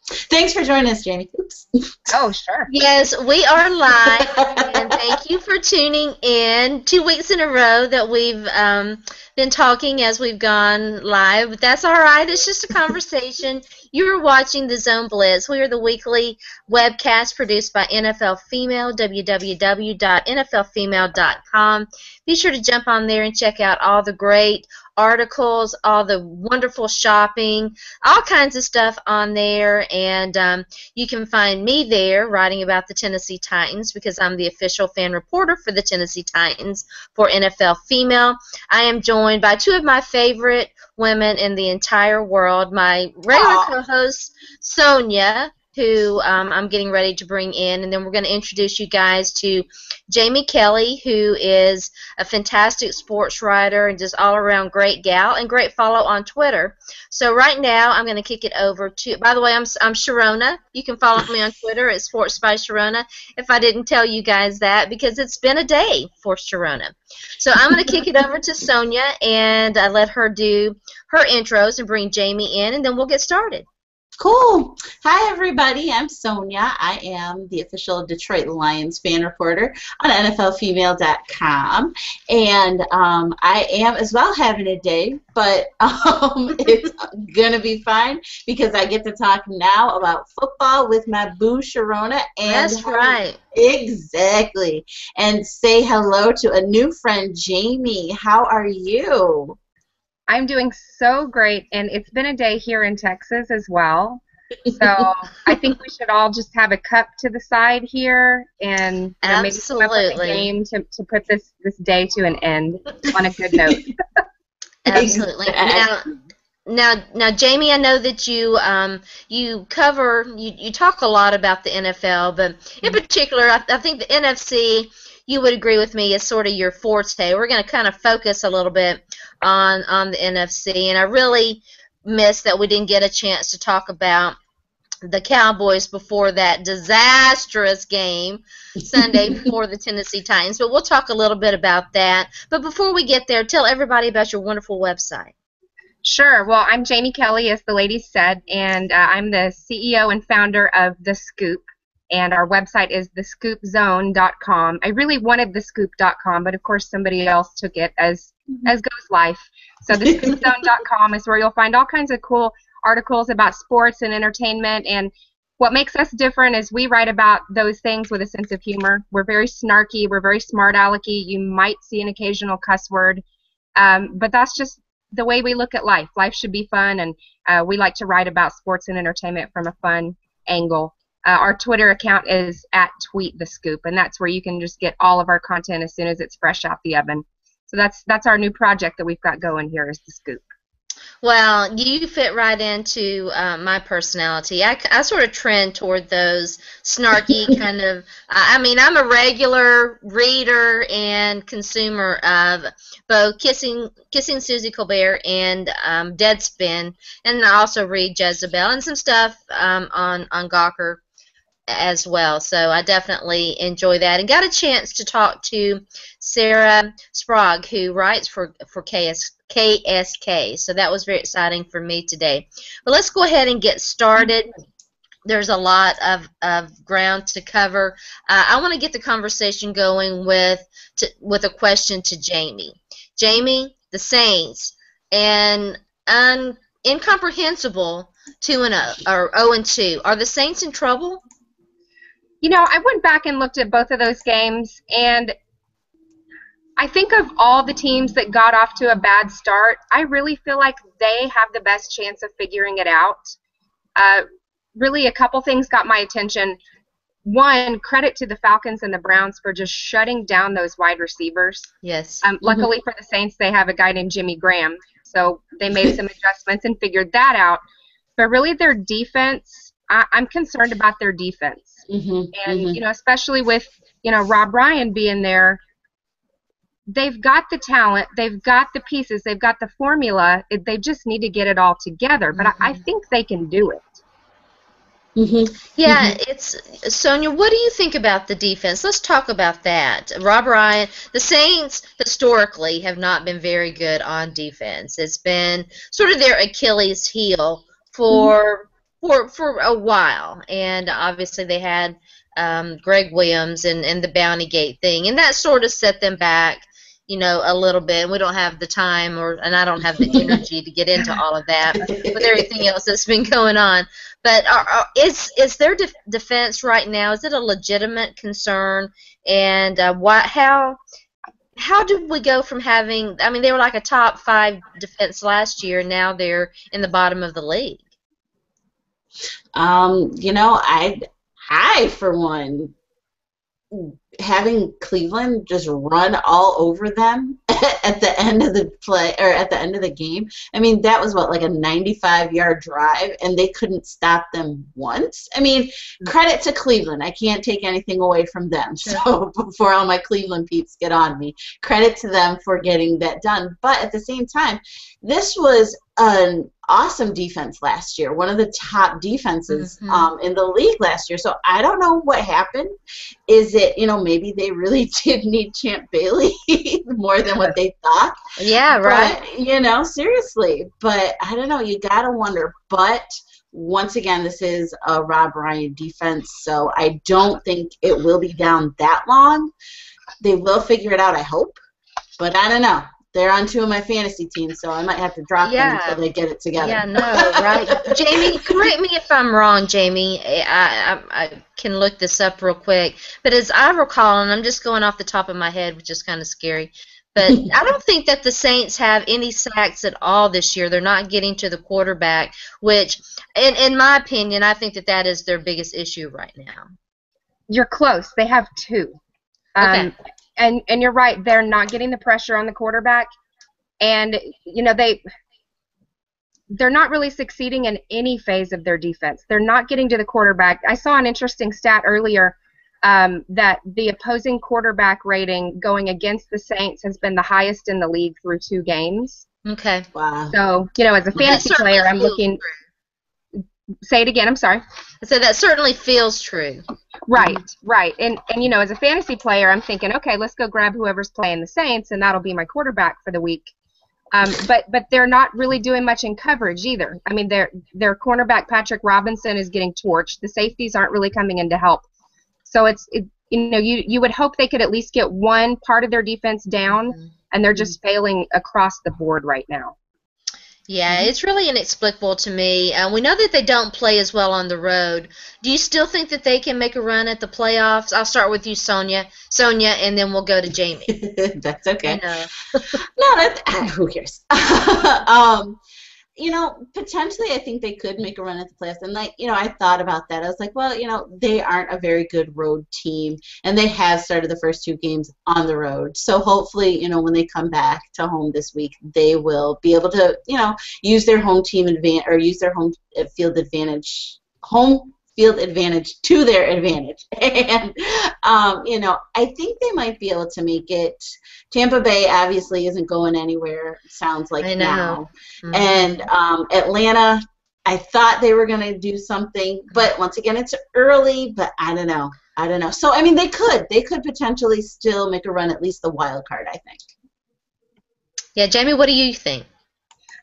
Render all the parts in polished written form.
Thanks for joining us, Jamie. Oops. Oh, sure. Yes, we are live, and thank you for tuning in. 2 weeks in a row that we've been talking as we've gone live, but that's all right. It's just a conversation. You're watching the Zone Blitz. We are the weekly webcast produced by NFL Female, www.nflfemale.com. Be sure to jump on there and check out all the great articles, all the wonderful shopping, all kinds of stuff on there, and you can find me there writing about the Tennessee Titans because I'm the official fan reporter for the Tennessee Titans for NFL Female. I am joined by two of my favorite women in the entire world, my regular co-host, Sonja, who I'm getting ready to bring in, and then we're going to introduce you guys to Jamie Kelly, who is a fantastic sports writer and just all-around great gal and great follow on Twitter. So right now I'm going to kick it over to, by the way, I'm Sharona. You can follow me on Twitter at Sports by Sharona if I didn't tell you guys that, because it's been a day for Sharona. So I'm going to kick it over to Sonja and let her do her intros and bring Jamie in, and then we'll get started. Cool. Hi, everybody. I'm Sonja. I am the official Detroit Lions fan reporter on NFLfemale.com. And I am as well having a day, but it's going to be fine because I get to talk now about football with my boo, Sharona. And that's right. Exactly. And say hello to a new friend, Jamie. How are you? I'm doing so great, and it's been a day here in Texas as well. So I think we should all just have a cup to the side here and maybe come up with a game to put this day to an end on a good note. Absolutely. Now, Jamie, I know that you talk a lot about the NFL, but in particular, I think the NFC, you would agree with me, is sort of your forte. We're going to kind of focus a little bit on the NFC, and I really miss that we didn't get a chance to talk about the Cowboys before that disastrous game Sunday before the Tennessee Titans, but we'll talk a little bit about that. But before we get there, tell everybody about your wonderful website. Sure. Well, I'm Jamie Kelly, as the lady said, and I'm the CEO and founder of The Scoop, and our website is thescoopzone.com. I really wanted thescoop.com, but of course somebody else took it, as goes life. So thescoopzone.com is where you'll find all kinds of cool articles about sports and entertainment, and what makes us different is we write about those things with a sense of humor. We're very snarky, we're very smart alecky. You might see an occasional cuss word, but that's just the way we look at life. Life should be fun, and we like to write about sports and entertainment from a fun angle. Our Twitter account is @TweetTheScoop, and that's where you can just get all of our content as soon as it's fresh out the oven. So that's our new project that we've got going here, is The Scoop. Well, you fit right into my personality. I sort of trend toward those snarky kind of, I mean, I'm a regular reader and consumer of both Kissing Susie Colbert and Deadspin, and I also read Jezebel and some stuff on Gawker as well. So I definitely enjoy that, and got a chance to talk to Sarah Sprague, who writes for KSK. So that was very exciting for me today. But let's go ahead and get started. There's a lot of ground to cover. I want to get the conversation going with a question to Jamie. Jamie, the Saints, and incomprehensible 2-0 or 0-2. Are the Saints in trouble? You know, I went back and looked at both of those games, and I think of all the teams that got off to a bad start, I really feel like they have the best chance of figuring it out. Really, a couple things got my attention. One, credit to the Falcons and the Browns for just shutting down those wide receivers. Yes. Luckily for the Saints, they have a guy named Jimmy Graham, so they made some adjustments and figured that out. But really, their defense, I'm concerned about their defense. And, you know, especially with, you know, Rob Ryan being there, they've got the talent, they've got the pieces, they've got the formula. They just need to get it all together. But I think they can do it. Yeah, it's Sonja. What do you think about the defense? Let's talk about that. Rob Ryan, the Saints historically have not been very good on defense. It's been sort of their Achilles heel for for a while, and obviously they had Greg Williams and the Bounty Gate thing, and that sort of set them back, a little bit. And we don't have the time, and I don't have the energy to get into all of that with everything else that's been going on. But is their defense right now, is it a legitimate concern? And how did we go from having, I mean, they were like a top 5 defense last year, and now they're in the bottom of the league? I for one, having Cleveland just run all over them at the end of the play, or at the end of the game. I mean, that was like a 95-yard drive, and they couldn't stop them once. I mean, credit to Cleveland. I can't take anything away from them. So before all my Cleveland peeps get on me, credit to them for getting that done. But at the same time, this was an awesome defense last year, one of the top defenses in the league last year. So I don't know what happened. Is it, maybe they really did need Champ Bailey more than what they thought? Yeah, right. But, seriously. But I don't know. You got to wonder. But once again, this is a Rob Ryan defense, so I don't think it will be down that long. They will figure it out, I hope. But I don't know. They're on 2 of my fantasy teams, so I might have to drop them until they get it together. Yeah, no, right. Jamie, correct me if I'm wrong, Jamie. I can look this up real quick. But as I recall, and I'm just going off the top of my head, which is kind of scary, but I don't think that the Saints have any sacks at all this year. They're not getting to the quarterback, which, in my opinion, I think that is their biggest issue right now. You're close. They have 2. Okay. And you're right, they're not getting the pressure on the quarterback, and they're not really succeeding in any phase of their defense. They're not getting to the quarterback. I saw an interesting stat earlier that the opposing quarterback rating going against the Saints has been the highest in the league through 2 games. Okay. Wow. So, as a fantasy player, I'm looking. Say it again. I'm sorry. So that certainly feels true. Right. And as a fantasy player, I'm thinking, okay, let's go grab whoever's playing the Saints, and that'll be my quarterback for the week. But they're not really doing much in coverage either. I mean, their cornerback Patrick Robinson is getting torched. The safeties aren't really coming in to help. So you would hope they could at least get one part of their defense down, and they're just failing across the board right now. Yeah, it's really inexplicable to me. We know that they don't play as well on the road. Do you still think that they can make a run at the playoffs? I'll start with you, Sonja, and then we'll go to Jamie. That's okay. No, who cares? Potentially I think they could make a run at the playoffs. And, I thought about that. I was like, well, they aren't a very good road team, and they have started the first 2 games on the road. So hopefully, when they come back to home this week, they will be able to, use their home team advantage, or use their home field advantage to their advantage. And, I think they might be able to make it. Tampa Bay obviously isn't going anywhere, it sounds like now. And Atlanta, I thought they were going to do something, but once again, it's early, but I don't know. So, I mean, they could potentially still make a run, at least the wild card, I think. Yeah, Jamie, what do you think?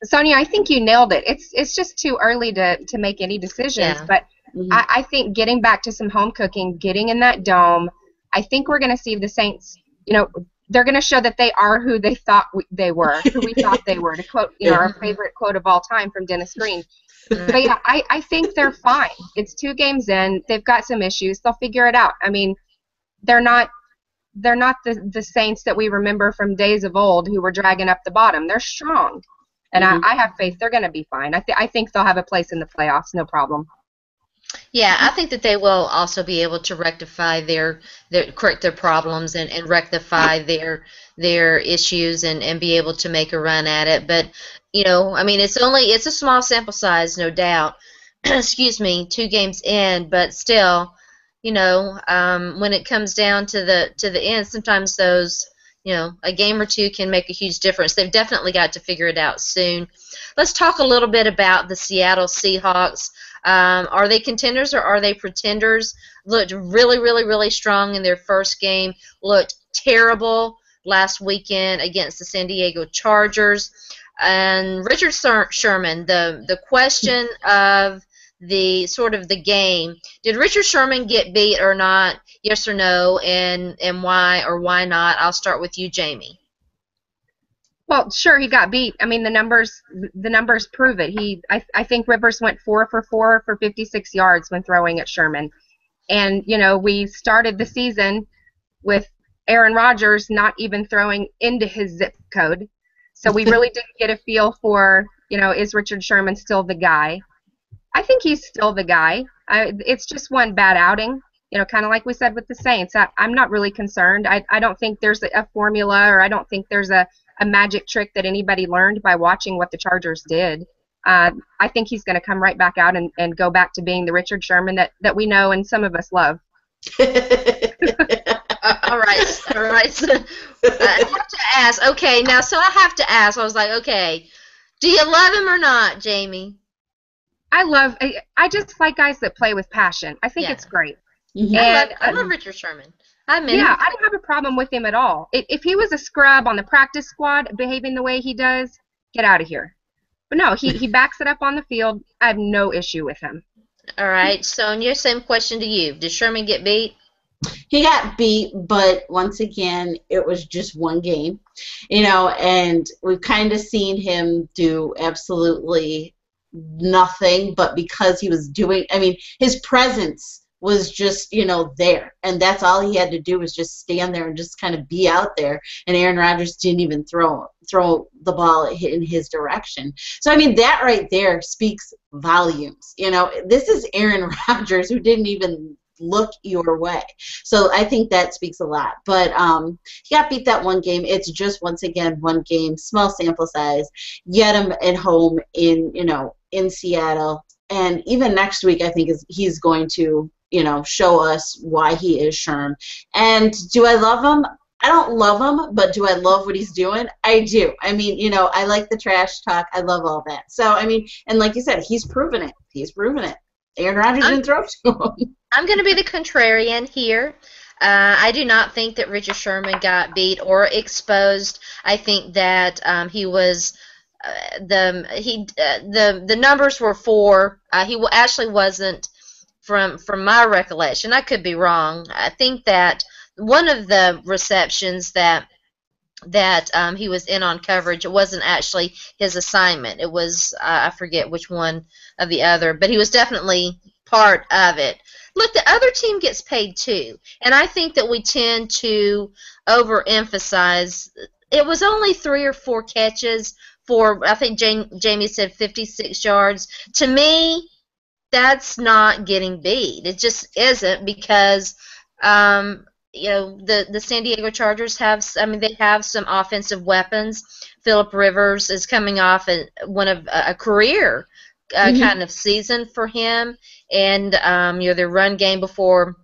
Sonja, I think you nailed it. It's just too early to make any decisions, but I think getting back to some home cooking, getting in that dome, I think we're going to see the Saints, they're going to show that they are who they thought they were, who we thought they were, to quote, our favorite quote of all time from Dennis Green. But yeah, I think they're fine. It's 2 games in. They've got some issues. They'll figure it out. I mean, they're not the Saints that we remember from days of old who were dragging up the bottom. They're strong. And I have faith they're going to be fine. I think they'll have a place in the playoffs, no problem. Yeah, I think that they will also be able to rectify correct their problems and rectify their issues and be able to make a run at it. But, I mean, it's a small sample size, no doubt. Excuse me, 2 games in, but still, when it comes down to the end, sometimes those, a game or 2 can make a huge difference. They've definitely got to figure it out soon. Let's talk a little bit about the Seattle Seahawks. Are they contenders or are they pretenders? Looked really, really, really strong in their first game. Looked terrible last weekend against the San Diego Chargers. And Richard Sherman, the question of the sort of the game. Did Richard Sherman get beat or not? Yes or no, and why or why not? I'll start with you, Jamie. Well, sure, he got beat. I mean, the numbers prove it. I think Rivers went 4 for 4 for 56 yards when throwing at Sherman. And, you know, we started the season with Aaron Rodgers not even throwing into his zip code. So we really didn't get a feel for, you know, is Richard Sherman still the guy? I think he's still the guy. It's just one bad outing, you know, kind of like we said with the Saints. I'm not really concerned. I don't think there's a formula, or I don't think there's a magic trick that anybody learned by watching what the Chargers did. I think he's going to come right back out and go back to being the Richard Sherman that we know and some of us love. All right. So, I have to ask. Okay, now, so I have to ask. I was like, okay, do you love him or not, Jamie? I just like guys that play with passion. I think it's great. Mm-hmm. And I love Richard Sherman. I don't have a problem with him at all. If he was a scrub on the practice squad behaving the way he does, get out of here. But no, he backs it up on the field. I have no issue with him. All right, Sonja, same question to you. Did Sherman get beat? He got beat, but once again, it was just one game, you know, and we've kind of seen him do absolutely nothing, but because he was doing, I mean, his presence was just, you know, there, and that's all he had to do was just stand there and just kind of be out there, and Aaron Rodgers didn't even throw the ball in his direction. So, I mean, that right there speaks volumes. You know, this is Aaron Rodgers who didn't even look your way. So I think that speaks a lot. But he got beat that one game. It's just, once again, one game, small sample size. Yet him at home in Seattle. And even next week, I think he's going to, you know, show us why he is Sherm. And do I love him? I don't love him, but do I love what he's doing? I do. I mean, you know, I like the trash talk. I love all that. So, I mean, and like you said, he's proven it. Aaron Rodgers didn't throw to him. I'm going to be the contrarian here. I do not think that Richard Sherman got beat or exposed. I think that he was the numbers were for. He actually wasn't, from my recollection. I could be wrong. I think that one of the receptions that he was in on coverage, it wasn't actually his assignment. It was, I forget which one of the other, but he was definitely part of it. Look, the other team gets paid too, and I think that we tend to overemphasize. It was only 3 or 4 catches for, I think Jamie said 56 yards. To me, that's not getting beat. It just isn't, because you know, the San Diego Chargers have some offensive weapons. Phillip Rivers is coming off a career kind of season for him, and you know, their run game before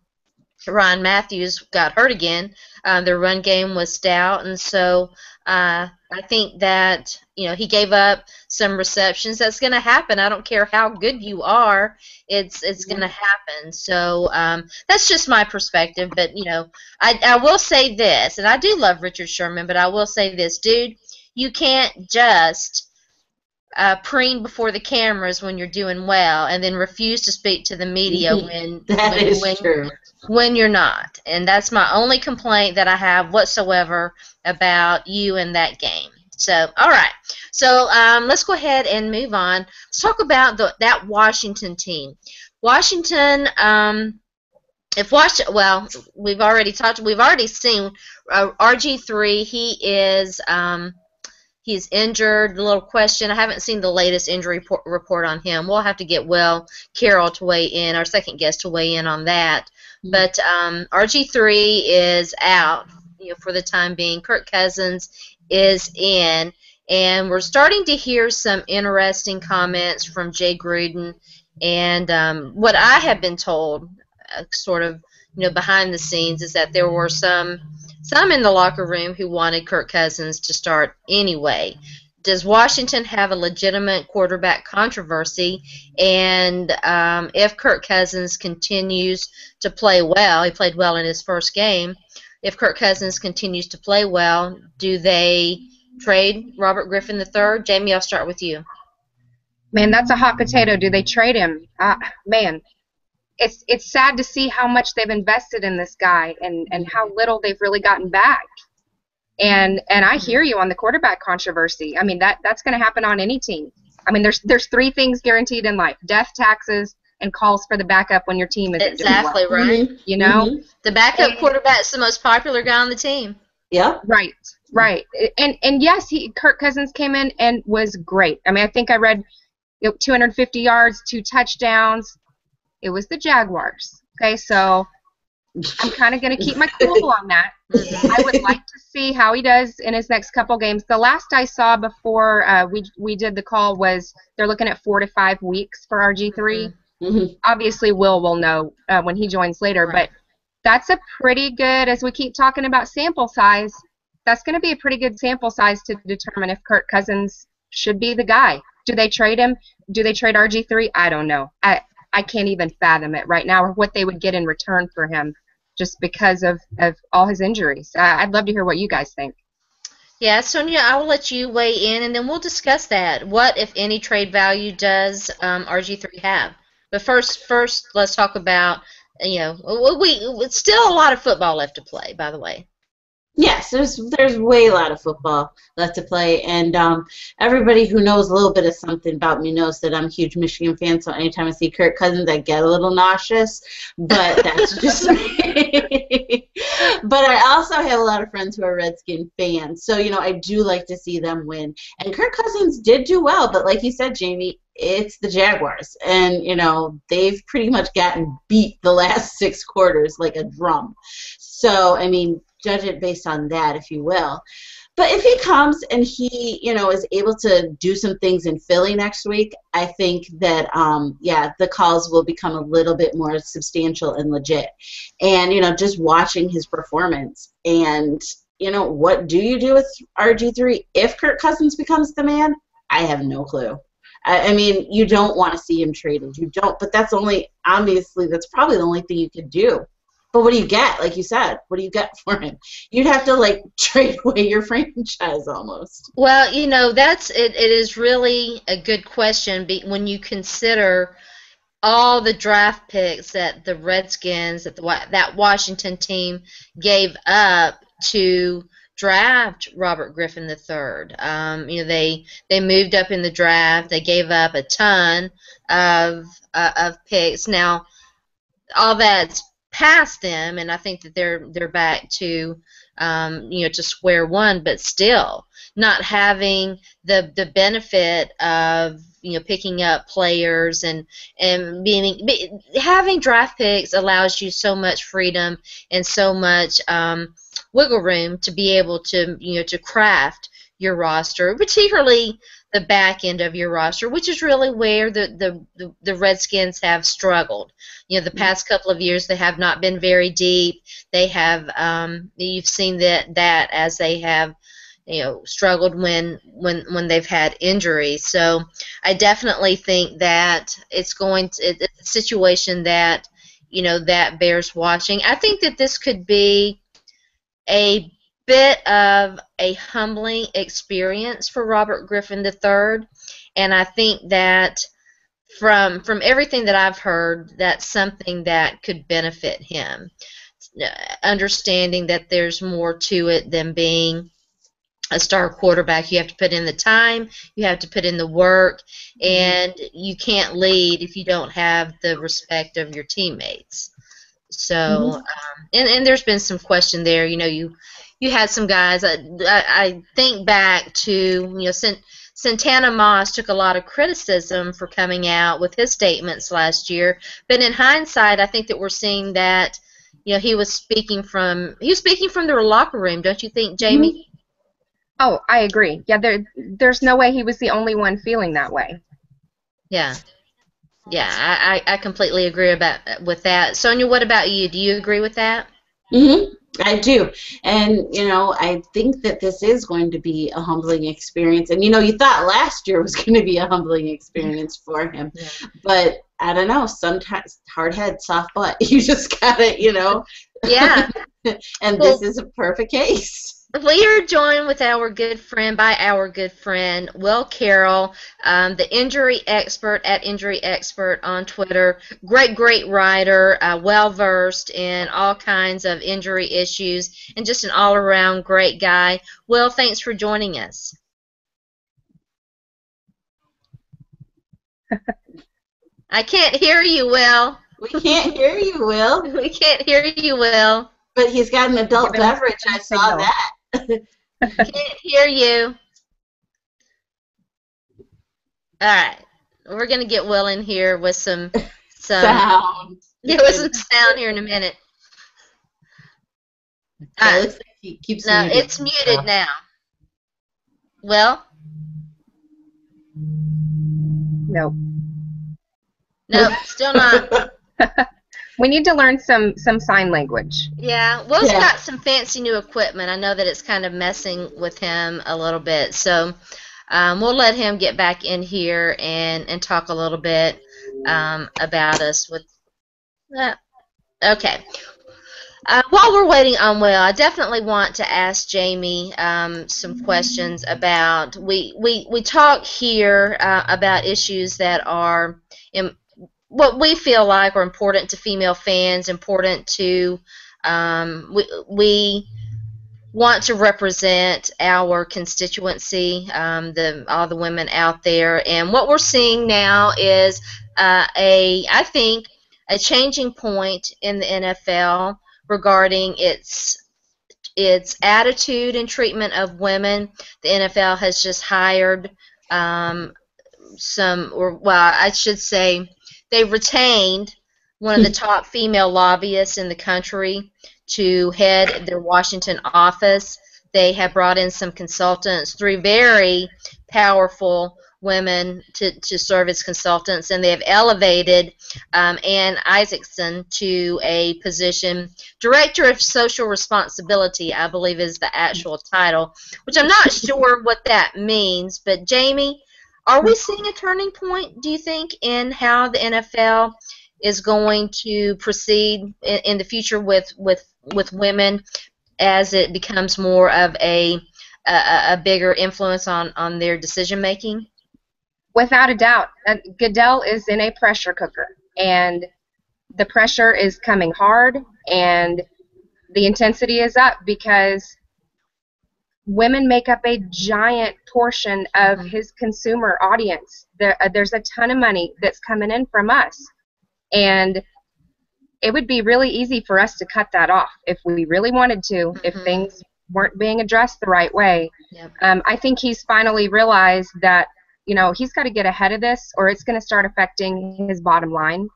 Ryan Matthews got hurt again, their run game was stout, and so I think that, you know, he gave up some receptions. That's going to happen. I don't care how good you are. It's going to happen. So that's just my perspective. But, you know, I will say this, and I do love Richard Sherman, but I will say this, dude, you can't just preen before the cameras when you're doing well and then refuse to speak to the media when you're not. And that's my only complaint that I have whatsoever about you in that game. So, all right. So let's go ahead and move on. Let's talk about that Washington team. Washington, we've already seen RG3. He's injured. The little question, I haven't seen the latest injury report on him. We'll have to get Will Carroll to weigh in, our second guest to weigh in on that. But RG3 is out, you know, for the time being. Kirk Cousins is in, and we're starting to hear some interesting comments from Jay Gruden. And what I have been told, sort of, you know, behind the scenes, is that there were some in the locker room who wanted Kirk Cousins to start anyway. Does Washington have a legitimate quarterback controversy? And if Kirk Cousins continues to play well, he played well in his first game. If Kirk Cousins continues to play well, do they trade Robert Griffin III? Jamie, I'll start with you. Man, that's a hot potato. Do they trade him? Man, it's sad to see how much they've invested in this guy and how little they've really gotten back. And I hear you on the quarterback controversy. I mean, that's going to happen on any team. I mean, there's three things guaranteed in life: death, taxes, and calls for the backup when your team isn't exactly doing well. right. You know, the backup quarterback's the most popular guy on the team. Yeah. Right. And yes, Kirk Cousins came in and was great. I mean, I think I read 250 yards, 2 touchdowns. It was the Jaguars. Okay, so I'm kind of going to keep my cool on that. I would like to see how he does in his next couple games. The last I saw before we did the call was they're looking at 4 to 5 weeks for RG3. Obviously, Will know when he joins later, but that's a pretty good, as we keep talking about sample size, that's going to be a pretty good sample size to determine if Kirk Cousins should be the guy. Do they trade him? Do they trade RG3? I don't know. I can't even fathom it right now, or what they would get in return for him just because of all his injuries. I'd love to hear what you guys think. Yeah, Sonja, I will let you weigh in, and then we'll discuss that. What, if any, trade value does RG3 have? But first, let's talk about, it's still a lot of football left to play, by the way. Yes, there's way a lot of football left to play, and everybody who knows a little bit of something about me knows that I'm a huge Michigan fan, so anytime I see Kirk Cousins, I get a little nauseous, but that's just me. But I also have a lot of friends who are Redskin fans, so, I do like to see them win. And Kirk Cousins did do well, but like you said, Jamie, it's the Jaguars, and, they've pretty much gotten beat the last 6 quarters like a drum. So, I mean, judge it based on that, if you will. But if he comes and he, is able to do some things in Philly next week, I think that, the calls will become a little bit more substantial and legit. And, just watching his performance and, what do you do with RG3 if Kirk Cousins becomes the man? I have no clue. I mean, you don't want to see him traded. You don't, but that's probably the only thing you could do. But what do you get? Like you said, what do you get for him? You'd have to trade away your franchise almost. Well, it is really a good question when you consider all the draft picks that the Redskins, that Washington team gave up to draft Robert Griffin III. They moved up in the draft. They gave up a ton of picks. Now, all that's past them, and I think that they're back to to square one, but still not having the benefit of picking up players and having draft picks allows you so much freedom and so much wiggle room to be able to to craft your roster, particularly the back end of your roster, which is really where the Redskins have struggled. The past couple of years they have not been very deep. They have you've seen that as they have struggled when they've had injuries. So I definitely think that it's a situation that that bears watching. I think that this could be a bit of a humbling experience for Robert Griffin III, and I think that from everything that I've heard, that's something that could benefit him. Understanding that there's more to it than being a star quarterback. You have to put in the time, you have to put in the work, and you can't lead if you don't have the respect of your teammates. So, and there's been some question there. You had some guys. I think back to Santana Moss took a lot of criticism for coming out with his statements last year, but in hindsight, I think that we're seeing that he was speaking from the locker room. Don't you think, Jamie? Oh, I agree. Yeah, there's no way he was the only one feeling that way. Yeah. Yeah, I completely agree with that. Sonja, what about you? Do you agree with that? I do. And, I think that this is going to be a humbling experience. And, you thought last year was going to be a humbling experience for him. Yeah. But, I don't know, sometimes hard head, soft butt. You just got to, Yeah. And this is a perfect case. We are joined with our good friend, Will Carroll, the injury expert at Injury Expert on Twitter. Great writer, well-versed in all kinds of injury issues, and just an all-around great guy. Will, thanks for joining us. I can't hear you, Will. We can't hear you, Will. We can't hear you, Will. But he's got an adult beverage. I saw that. Can't hear you. All right, we're gonna get Will in here with some sound. Yeah, with some sound here in a minute. It looks like he keeps no, muted. It's muted now. Will? Nope. Nope, still not. We need to learn some sign language. Yeah, Will's got some fancy new equipment. I know that it's kind of messing with him a little bit, so we'll let him get back in here and talk a little bit about us with that. Okay. While we're waiting on Will, I definitely want to ask Jamie some questions about. We talk here about issues that are what we feel like are important to female fans, important to we want to represent our constituency, all the women out there, and what we're seeing now is I think a changing point in the NFL regarding its attitude and treatment of women. The NFL has just hired they retained one of the top female lobbyists in the country to head their Washington office. They have brought in some consultants, 3 very powerful women to serve as consultants, and they have elevated Ann Isaacson to a position, Director of Social Responsibility, I believe is the actual title, which I'm not sure what that means. But Jamie, are we seeing a turning point, do you think, in how the NFL is going to proceed in the future with women as it becomes more of a bigger influence on their decision making? Without a doubt. Goodell is in a pressure cooker, and the pressure is coming hard, and the intensity is up because women make up a giant portion of his consumer audience. There's a ton of money that's coming in from us, and it would be really easy for us to cut that off if we really wanted to, if things weren't being addressed the right way. Yep. I think he's finally realized that he's got to get ahead of this, or it's going to start affecting his bottom line.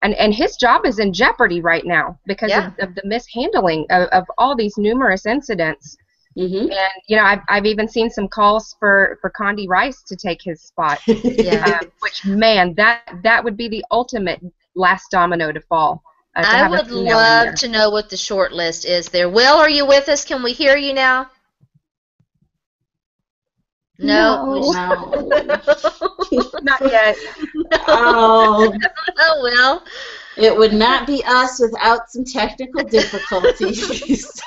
And his job is in jeopardy right now because of the mishandling of all these numerous incidents. Mm-hmm. And I've even seen some calls for Condi Rice to take his spot. Which, man, that would be the ultimate last domino to fall. I would love to know what the short list is there. Will, are you with us? Can we hear you now? No. Not yet. Oh, Will. It would not be us without some technical difficulties.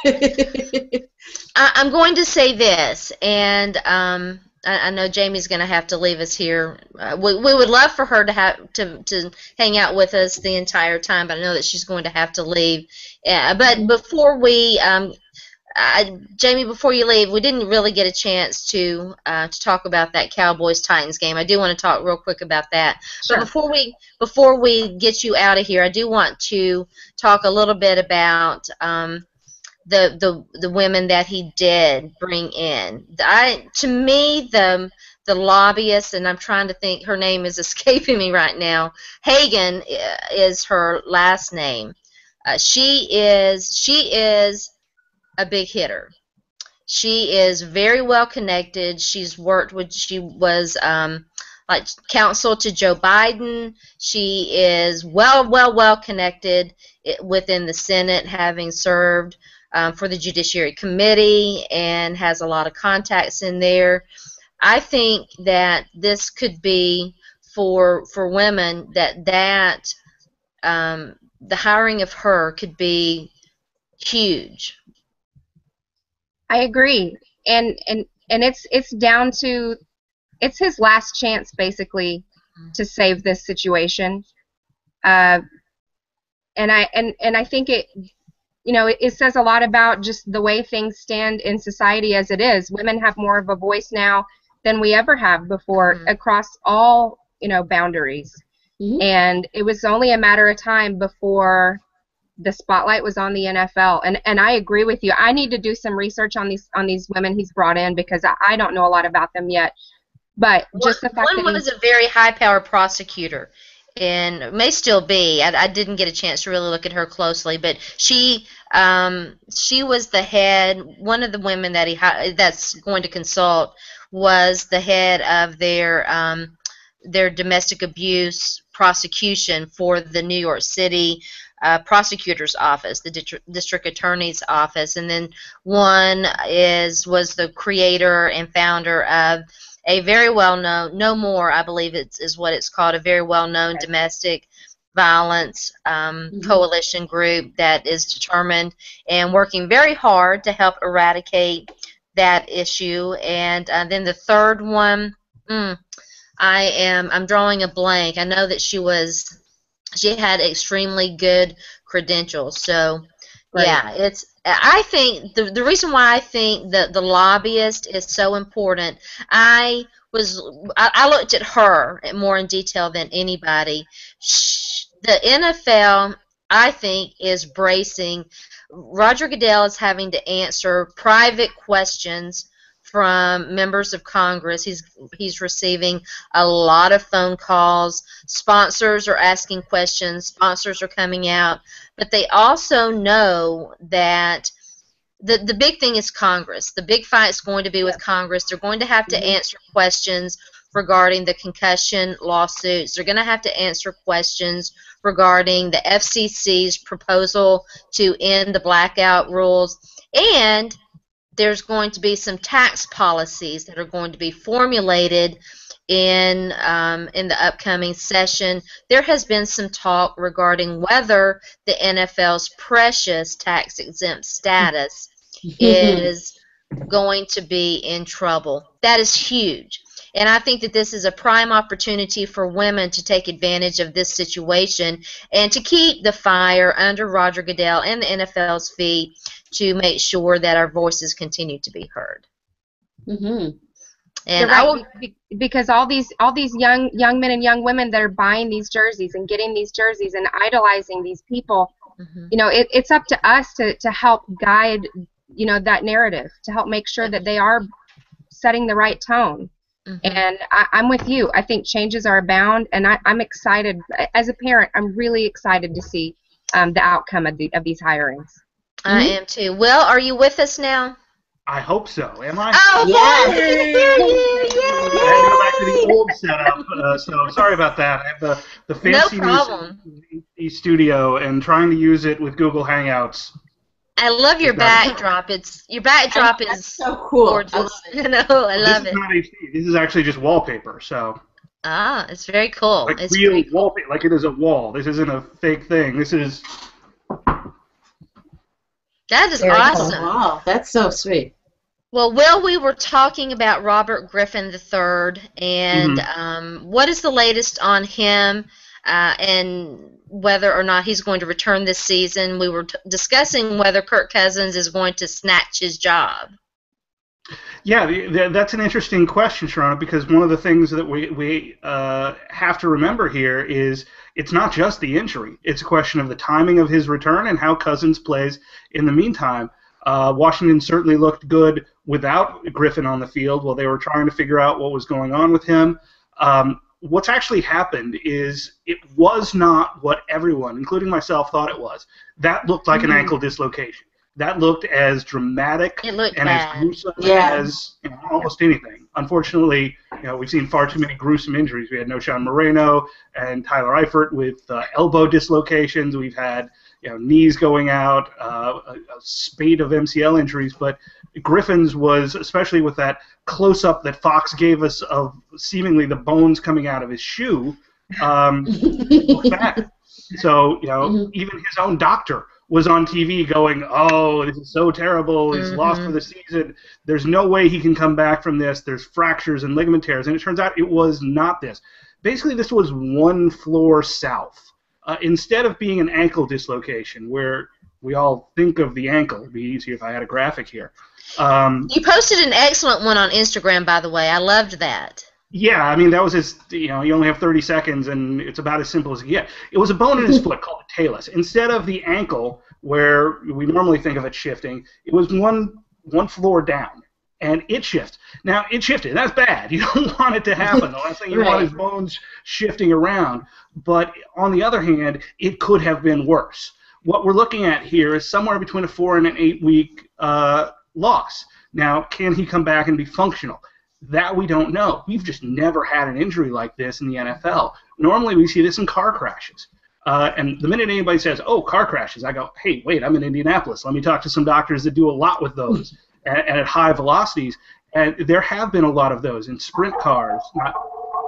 I'm going to say this, and I know Jamie's going to have to leave us here. We would love for her to have to hang out with us the entire time, but I know that she's going to have to leave. But before we, Jamie, before you leave, we didn't really get a chance to talk about that Cowboys-Titans game. I do want to talk real quick about that. Sure. But before we get you out of here, I do want to talk a little bit about the women that he did bring in. To me, the lobbyist, and I'm trying to think, her name is escaping me right now. Hagan is her last name. She is a big hitter. She is very well connected. She was like counsel to Joe Biden. She is well connected within the Senate, having served for the Judiciary Committee, and has a lot of contacts in there. I think that this could be for women that the hiring of her could be huge. I agree, and it's down to, it's his last chance basically to save this situation, and I think it, it says a lot about just the way things stand in society as it is. Women have more of a voice now than we ever have before, across all boundaries, and it was only a matter of time before the spotlight was on the NFL. And I agree with you. I need to do some research on these women he's brought in, because I don't know a lot about them yet. But just the fact that one was a very high-powered prosecutor, and may still be. I didn't get a chance to really look at her closely, but she was the head. One of the women that's going to consult was the head of their domestic abuse prosecution for the New York City prosecutor's office, the district attorney's office, and then one was the creator and founder of a very well-known, No More, I believe is what it's called, a very well-known domestic violence coalition group that is determined and working very hard to help eradicate that issue. And then the third one, I'm drawing a blank. I know that she had extremely good credentials. So, yeah, I think the reason why I think that the lobbyist is so important, I looked at her more in detail than anybody. The NFL, I think, is bracing. Roger Goodell is having to answer private questions from members of Congress. He's receiving a lot of phone calls. Sponsors are asking questions. Sponsors are coming out. But they also know that the big thing is Congress. The big fight is going to be with Congress. They're going to have to answer questions regarding the concussion lawsuits. They're going to have to answer questions regarding the FCC's proposal to end the blackout rules. And there's going to be some tax policies that are going to be formulated in the upcoming session. There has been some talk regarding whether the NFL's precious tax-exempt status is going to be in trouble. That is huge. And I think that this is a prime opportunity for women to take advantage of this situation and to keep the fire under Roger Goodell and the NFL's feet to make sure that our voices continue to be heard. And you're right, because all these young men and young women that are buying these jerseys and getting these jerseys and idolizing these people, it's up to us to help guide that narrative, to help make sure that they are setting the right tone. And I'm with you. I think changes are abound, and I'm excited. As a parent, I'm really excited to see the outcome of these hirings. I am too. Will, are you with us now? I hope so. Am I? Oh, yes! I had to go back to the old setup, so sorry about that. I have the fancy new studio and trying to use it with Google Hangouts. I love your backdrop. Your backdrop is so cool. Gorgeous. I love it. This is not HD. This is actually just wallpaper. So. It's very cool. Like it's real cool. wallpaper, like it is a wall. This isn't a fake thing. This is. That is very awesome. Cool. Wow, that's so sweet. Well, Will, we were talking about Robert Griffin III, and what is the latest on him? And whether or not he's going to return this season. We were discussing whether Kirk Cousins is going to snatch his job. Yeah, that's an interesting question, Sharona, because one of the things that we have to remember here is it's not just the injury. It's a question of the timing of his return and how Cousins plays in the meantime. Washington certainly looked good without Griffin on the field while they were trying to figure out what was going on with him. What's actually happened is it was not what everyone, including myself, thought it was. That looked like an ankle dislocation. That looked as dramatic and bad. as gruesome as almost anything. Unfortunately, we've seen far too many gruesome injuries. We had Noshan Moreno and Tyler Eifert with elbow dislocations. We've had knees going out, a spate of MCL injuries, but Griffin's was, especially with that close-up that Fox gave us of seemingly the bones coming out of his shoe, looked bad. So, even his own doctor was on TV going, oh, this is so terrible, he's lost for the season, there's no way he can come back from this, there's fractures and ligament tears, and it turns out it was not this. Basically, this was one floor south. Instead of being an ankle dislocation, where we all think of the ankle, it'd be easier if I had a graphic here. You posted an excellent one on Instagram, by the way. I loved that. Yeah, I mean, that was his, you only have 30 seconds, and it's about as simple as you get. It was a bone in his foot called the talus. Instead of the ankle, where we normally think of it shifting, it was one floor down, and it shifted. Now, it shifted. That's bad. You don't want it to happen. The last thing you want is bones shifting around. But on the other hand, it could have been worse. What we're looking at here is somewhere between a 4 and an 8 week loss. Now, can he come back and be functional? That we don't know. We've just never had an injury like this in the NFL. Normally we see this in car crashes. And the minute anybody says, oh, car crashes, I go, hey, wait, I'm in Indianapolis. Let me talk to some doctors that do a lot with those and at high velocities. And there have been a lot of those in sprint cars, not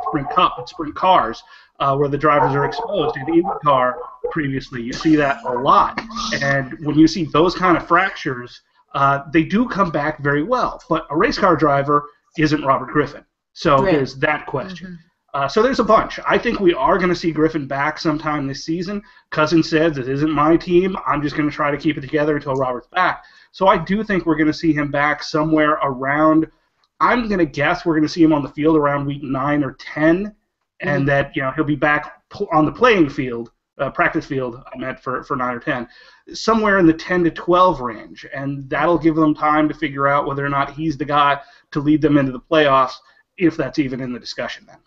sprint cup, but sprint cars, where the drivers are exposed. In the IndyCar previously, you see that a lot. And when you see those kind of fractures, they do come back very well. But a race car driver isn't Robert Griffin. So there's that question. So there's a bunch. I think we are going to see Griffin back sometime this season. Cousin said, this isn't my team. I'm just going to try to keep it together until Robert's back. So I do think we're going to see him back somewhere around, I'm going to guess we're going to see him on the field around week 9 or 10, and that he'll be back on the playing field, practice field, I meant for 9 or 10, somewhere in the 10 to 12 range. And that'll give them time to figure out whether or not he's the guy to lead them into the playoffs, if that's even in the discussion then.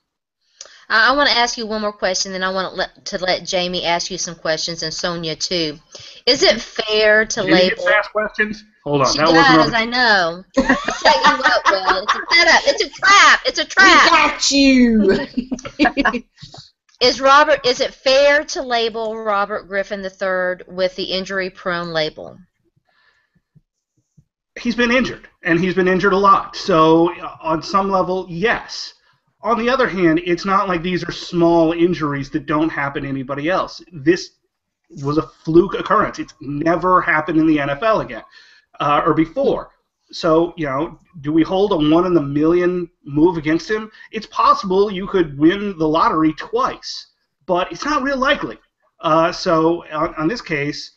I want to ask you one more question, then I want to let Jamie ask you some questions, and Sonja too. Is it fair to label? Ask questions? Hold on. She does, I know. Set you up, Will. It's a setup. It's a trap. It's a trap. We got you. Is it fair to label Robert Griffin III with the injury-prone label? He's been injured, and he's been injured a lot. So on some level, yes. On the other hand, it's not like these are small injuries that don't happen to anybody else. This was a fluke occurrence. It's never happened in the NFL again, or before. So, do we hold a 1 in a million move against him? It's possible you could win the lottery twice, but it's not real likely. So on this case,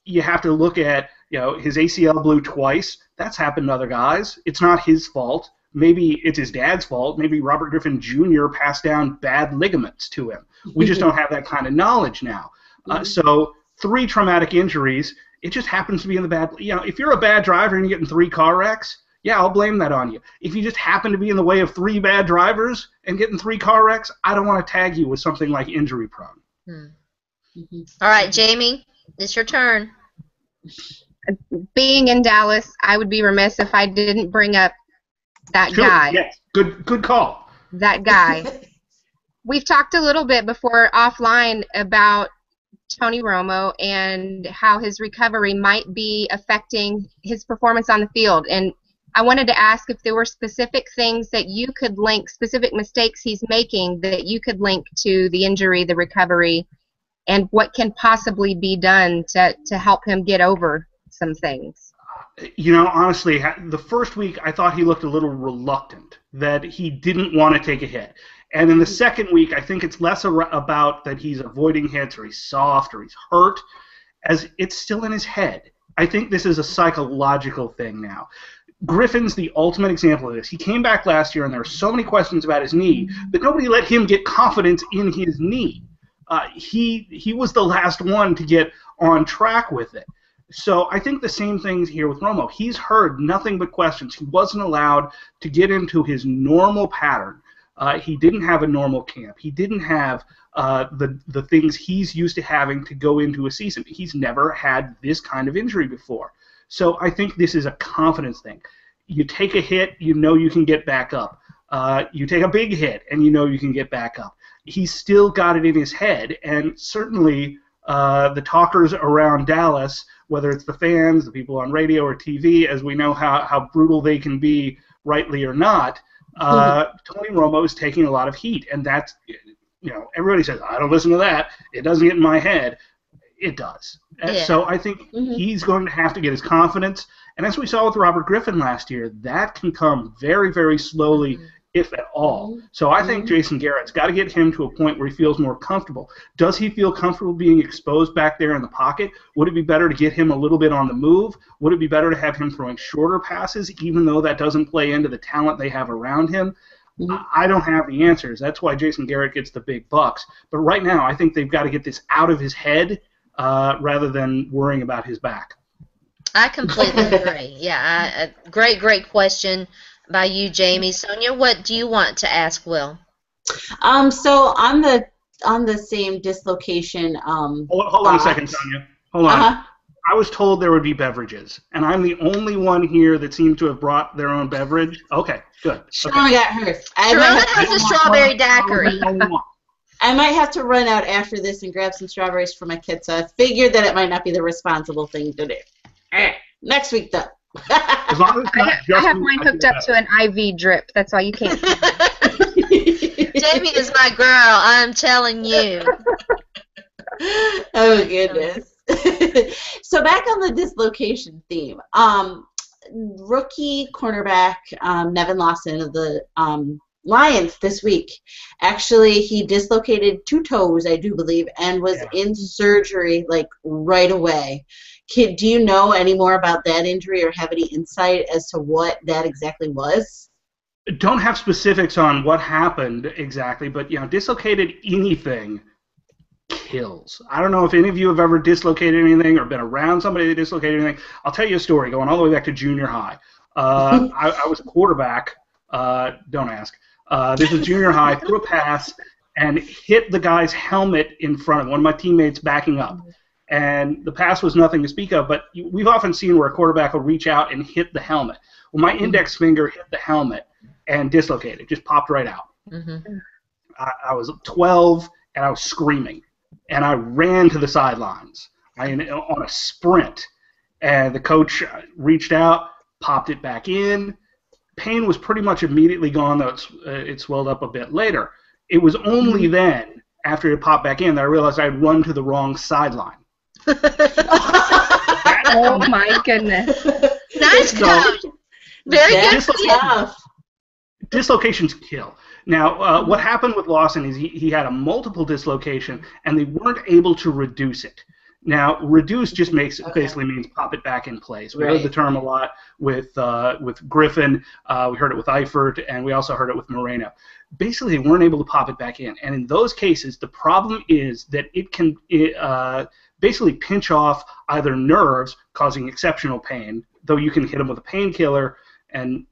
you have to look at, his ACL blew twice. That's happened to other guys. It's not his fault. Maybe it's his dad's fault. Maybe Robert Griffin Jr. passed down bad ligaments to him. We just don't have that kind of knowledge now. So 3 traumatic injuries, it just happens to be in the bad. If you're a bad driver and you're getting 3 car wrecks, yeah, I'll blame that on you. If you just happen to be in the way of 3 bad drivers and getting 3 car wrecks, I don't want to tag you with something like injury prone. All right, Jamie, it's your turn. Being in Dallas, I would be remiss if I didn't bring up that guy. Yes, good call. That guy. We've talked a little bit before offline about Tony Romo and how his recovery might be affecting his performance on the field. And I wanted to ask if there were specific things that you could link, specific mistakes he's making that you could link to the injury, the recovery, and what can possibly be done to help him get over some things. Honestly, the first week I thought he looked a little reluctant, that he didn't want to take a hit. And in the second week, I think it's less about that he's avoiding hits or he's soft or he's hurt, as it's still in his head. I think this is a psychological thing now. Griffin's the ultimate example of this. He came back last year, and there were so many questions about his knee, but nobody let him get confidence in his knee. He was the last one to get on track with it. So I think the same thing's here with Romo. He's heard nothing but questions. He wasn't allowed to get into his normal pattern. He didn't have a normal camp. He didn't have the things he's used to having to go into a season. He's never had this kind of injury before. So I think this is a confidence thing. You take a hit, you know you can get back up. You take a big hit, and you know you can get back up. He's still got it in his head, and certainly the talkers around Dallas, whether it's the fans, the people on radio or TV, as we know how brutal they can be, rightly or not, Tony Romo is taking a lot of heat, and that's, everybody says, I don't listen to that, it doesn't get in my head. It does. Yeah. So I think he's going to have to get his confidence. And as we saw with Robert Griffin last year, that can come very, very slowly, if at all. So I think Jason Garrett's got to get him to a point where he feels more comfortable. Does he feel comfortable being exposed back there in the pocket? Would it be better to get him a little bit on the move? Would it be better to have him throwing shorter passes, even though that doesn't play into the talent they have around him? I don't have the answers. That's why Jason Garrett gets the big bucks. But right now, I think they've got to get this out of his head rather than worrying about his back. I completely agree. Yeah, great question by you, Jamie. Sonja, what do you want to ask Will? So on the same dislocation. Hold on a second, Sonja. Hold on. I was told there would be beverages, and I'm the only one here that seems to have brought their own beverage. Okay, good. Sharona got hers. Sharona has a strawberry daiquiri. I might have to run out after this and grab some strawberries for my kids, so I figured that it might not be the responsible thing to do. All right, next week, though. As long as I have mine hooked up to an IV drip. That's why you can't. Jamie is my girl. I'm telling you. Oh, goodness. So back on the dislocation theme, rookie cornerback Nevin Lawson of the Lions this week, actually he dislocated 2 toes, I do believe, and was in surgery like right away. Do you know any more about that injury or have any insight as to what that exactly was? Don't have specifics on what happened exactly, but dislocated anything kills. I don't know if any of you have ever dislocated anything or been around somebody that dislocated anything. I'll tell you a story going all the way back to junior high. I was a quarterback. Don't ask. This was junior high. Threw a pass and hit the guy's helmet in front of one of my teammates backing up. And the pass was nothing to speak of, but we've often seen where a quarterback will reach out and hit the helmet. Well, my index finger hit the helmet and dislocated. Just popped right out. I was 12, and I was screaming. And I ran to the sidelines on a sprint. And the coach reached out, popped it back in. Pain was pretty much immediately gone, though it swelled up a bit later. It was only then, after it popped back in, that I realized I had run to the wrong sideline. Oh, my goodness. Nice coach. Very good. Stuff. Dislocations kill. Now, what happened with Lawson is he had a multiple dislocation, and they weren't able to reduce it. Now, reduce just basically means pop it back in place. We heard the term a lot with Griffin. We heard it with Eifert, and we also heard it with Moreno. Basically, they weren't able to pop it back in. And in those cases, the problem is that it can basically pinch off either nerves, causing exceptional pain, though you can hit them with a painkiller, and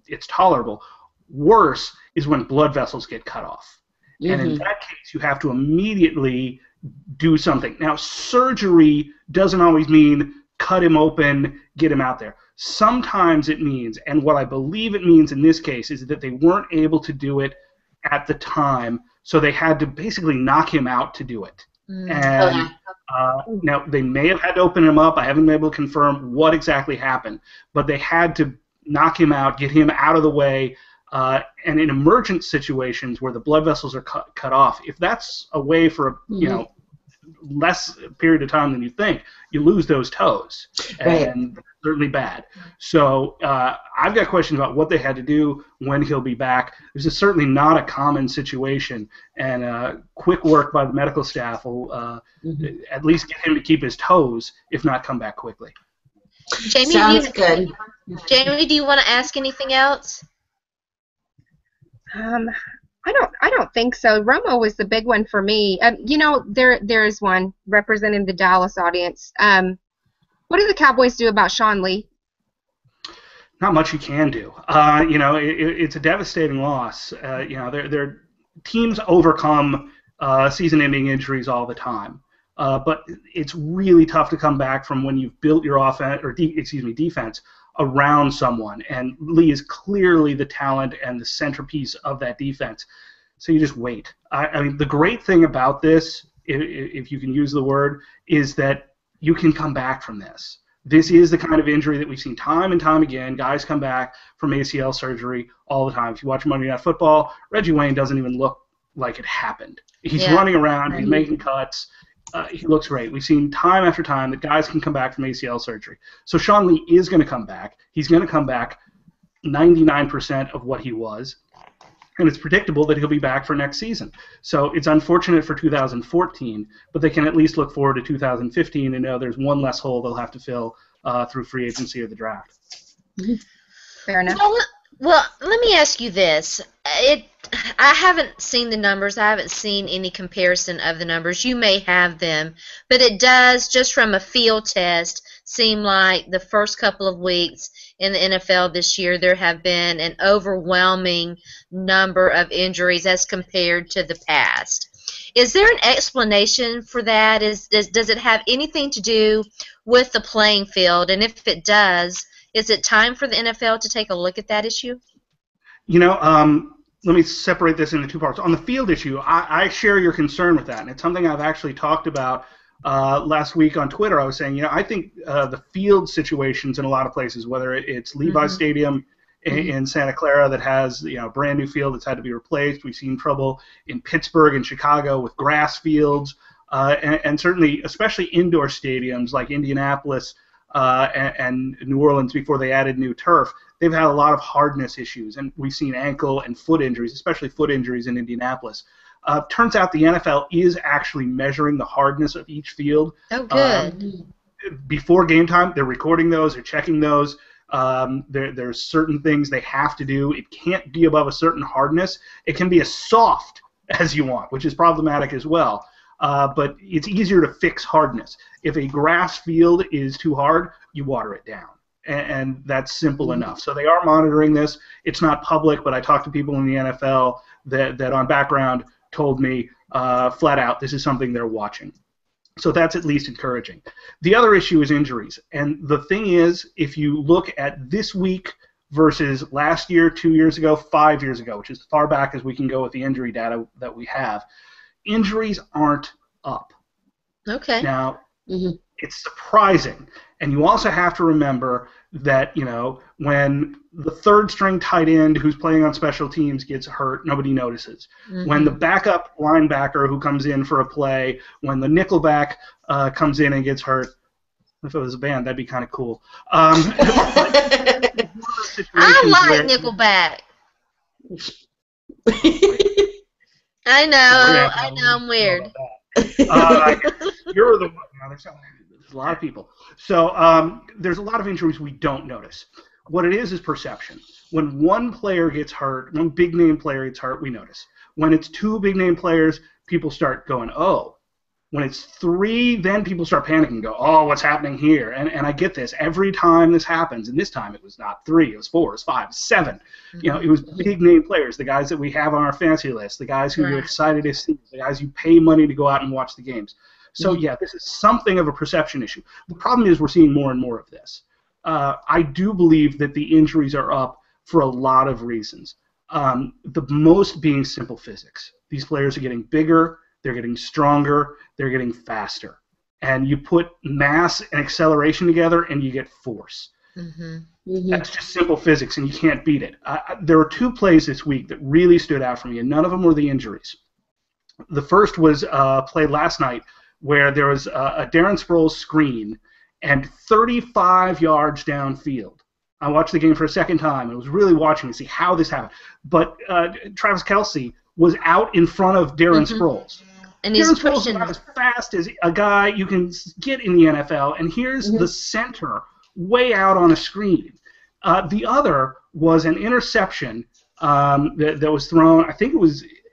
it's tolerable. Worse is when blood vessels get cut off. And in that case, you have to immediately do something. Now, surgery doesn't always mean cut him open, get him out there. Sometimes it means, and what I believe it means in this case, is that they weren't able to do it at the time, so they had to basically knock him out to do it. And now, they may have had to open him up. I haven't been able to confirm what exactly happened, but they had to knock him out, get him out of the way. And in emergent situations where the blood vessels are cut off, if that's a way for less period of time than you think, you lose those toes, and that's certainly bad. So I've got questions about what they had to do, when he'll be back. This is certainly not a common situation, and quick work by the medical staff will at least get him to keep his toes, if not come back quickly. Jamie, Sounds good. Jamie, do you want to ask anything else? I don't think so. Romo was the big one for me. There is one representing the Dallas audience. What do the Cowboys do about Sean Lee? Not much you can do. It's a devastating loss. Their teams overcome season-ending injuries all the time. But it's really tough to come back from when you've built your defense around someone, and Lee is clearly the talent and the centerpiece of that defense. So you just wait. I mean, the great thing about this, if you can use the word, is that you can come back from this. This is the kind of injury that we've seen time and time again. Guys come back from ACL surgery all the time. If you watch Monday Night Football, Reggie Wayne doesn't even look like it happened. He's running around. He's making cuts. he looks great. We've seen time after time that guys can come back from ACL surgery. So Sean Lee is going to come back. He's going to come back 99% of what he was, and it's predictable that he'll be back for next season. So it's unfortunate for 2014, but they can at least look forward to 2015 and know there's one less hole they'll have to fill through free agency or the draft. Fair enough. Well, let me ask you this. I haven't seen the numbers. I haven't seen any comparison of the numbers. You may have them, but it does, just from a field test, seem like the first couple of weeks in the NFL this year there have been an overwhelming number of injuries as compared to the past. Is there an explanation for that? Does it have anything to do with the playing field? And if it does, is it time for the NFL to take a look at that issue? Let me separate this into two parts. On the field issue, I share your concern with that, and it's something I've actually talked about last week on Twitter. I was saying, I think the field situations in a lot of places, whether it's Levi Stadium in Santa Clara that has a brand new field that's had to be replaced. We've seen trouble in Pittsburgh and Chicago with grass fields, and certainly, especially indoor stadiums like Indianapolis and New Orleans before they added new turf. They've had a lot of hardness issues, and we've seen ankle and foot injuries, especially foot injuries in Indianapolis. Turns out the NFL is actually measuring the hardness of each field. Oh, good. Before game time, they're recording those, they're checking those. There's certain things they have to do. It can't be above a certain hardness. It can be as soft as you want, which is problematic as well. But it's easier to fix hardness. If a grass field is too hard, you water it down. And that's simple enough. So they are monitoring this. It's not public, but I talked to people in the NFL that on background told me flat out this is something they're watching. So that's at least encouraging. The other issue is injuries. And the thing is, if you look at this week versus last year, 2 years ago, 5 years ago, which is as far back as we can go with the injury data that we have, injuries aren't up. Okay. Now, it's surprising. And you also have to remember that, when the third-string tight end who's playing on special teams gets hurt, nobody notices. When the backup linebacker who comes in for a play, when the nickelback comes in and gets hurt, if it was a band, that'd be kind of cool. I like Nickelback. I know, I'm weird. You're the one. There's a lot of people. So there's a lot of injuries we don't notice. What it is perception. When one player gets hurt, one big-name player gets hurt, we notice. When it's two big-name players, people start going, oh. When it's three, then people start panicking and go, oh, what's happening here? And I get this. Every time this happens, and this time it was not three, it was four, it was five, seven. It was big-name players, the guys that we have on our fantasy list, the guys who you're excited to see, the guys you pay money to go out and watch the games. So, yeah, this is something of a perception issue. The problem is we're seeing more and more of this. I do believe that the injuries are up for a lot of reasons. The most being simple physics. These players are getting bigger, they're getting stronger, they're getting faster. And you put mass and acceleration together and you get force. That's just simple physics, and you can't beat it. There were two plays this week that really stood out for me, and none of them were the injuries. The first was played last night where there was a Darren Sproles screen and 35 yards downfield. I watched the game for a second time and was really watching to see how this happened. But Travis Kelce was out in front of Darren Sproles. And he's Darren Sproles pushing is not as fast as a guy you can get in the NFL, and here's the center way out on a screen. The other was an interception that was thrown. I think it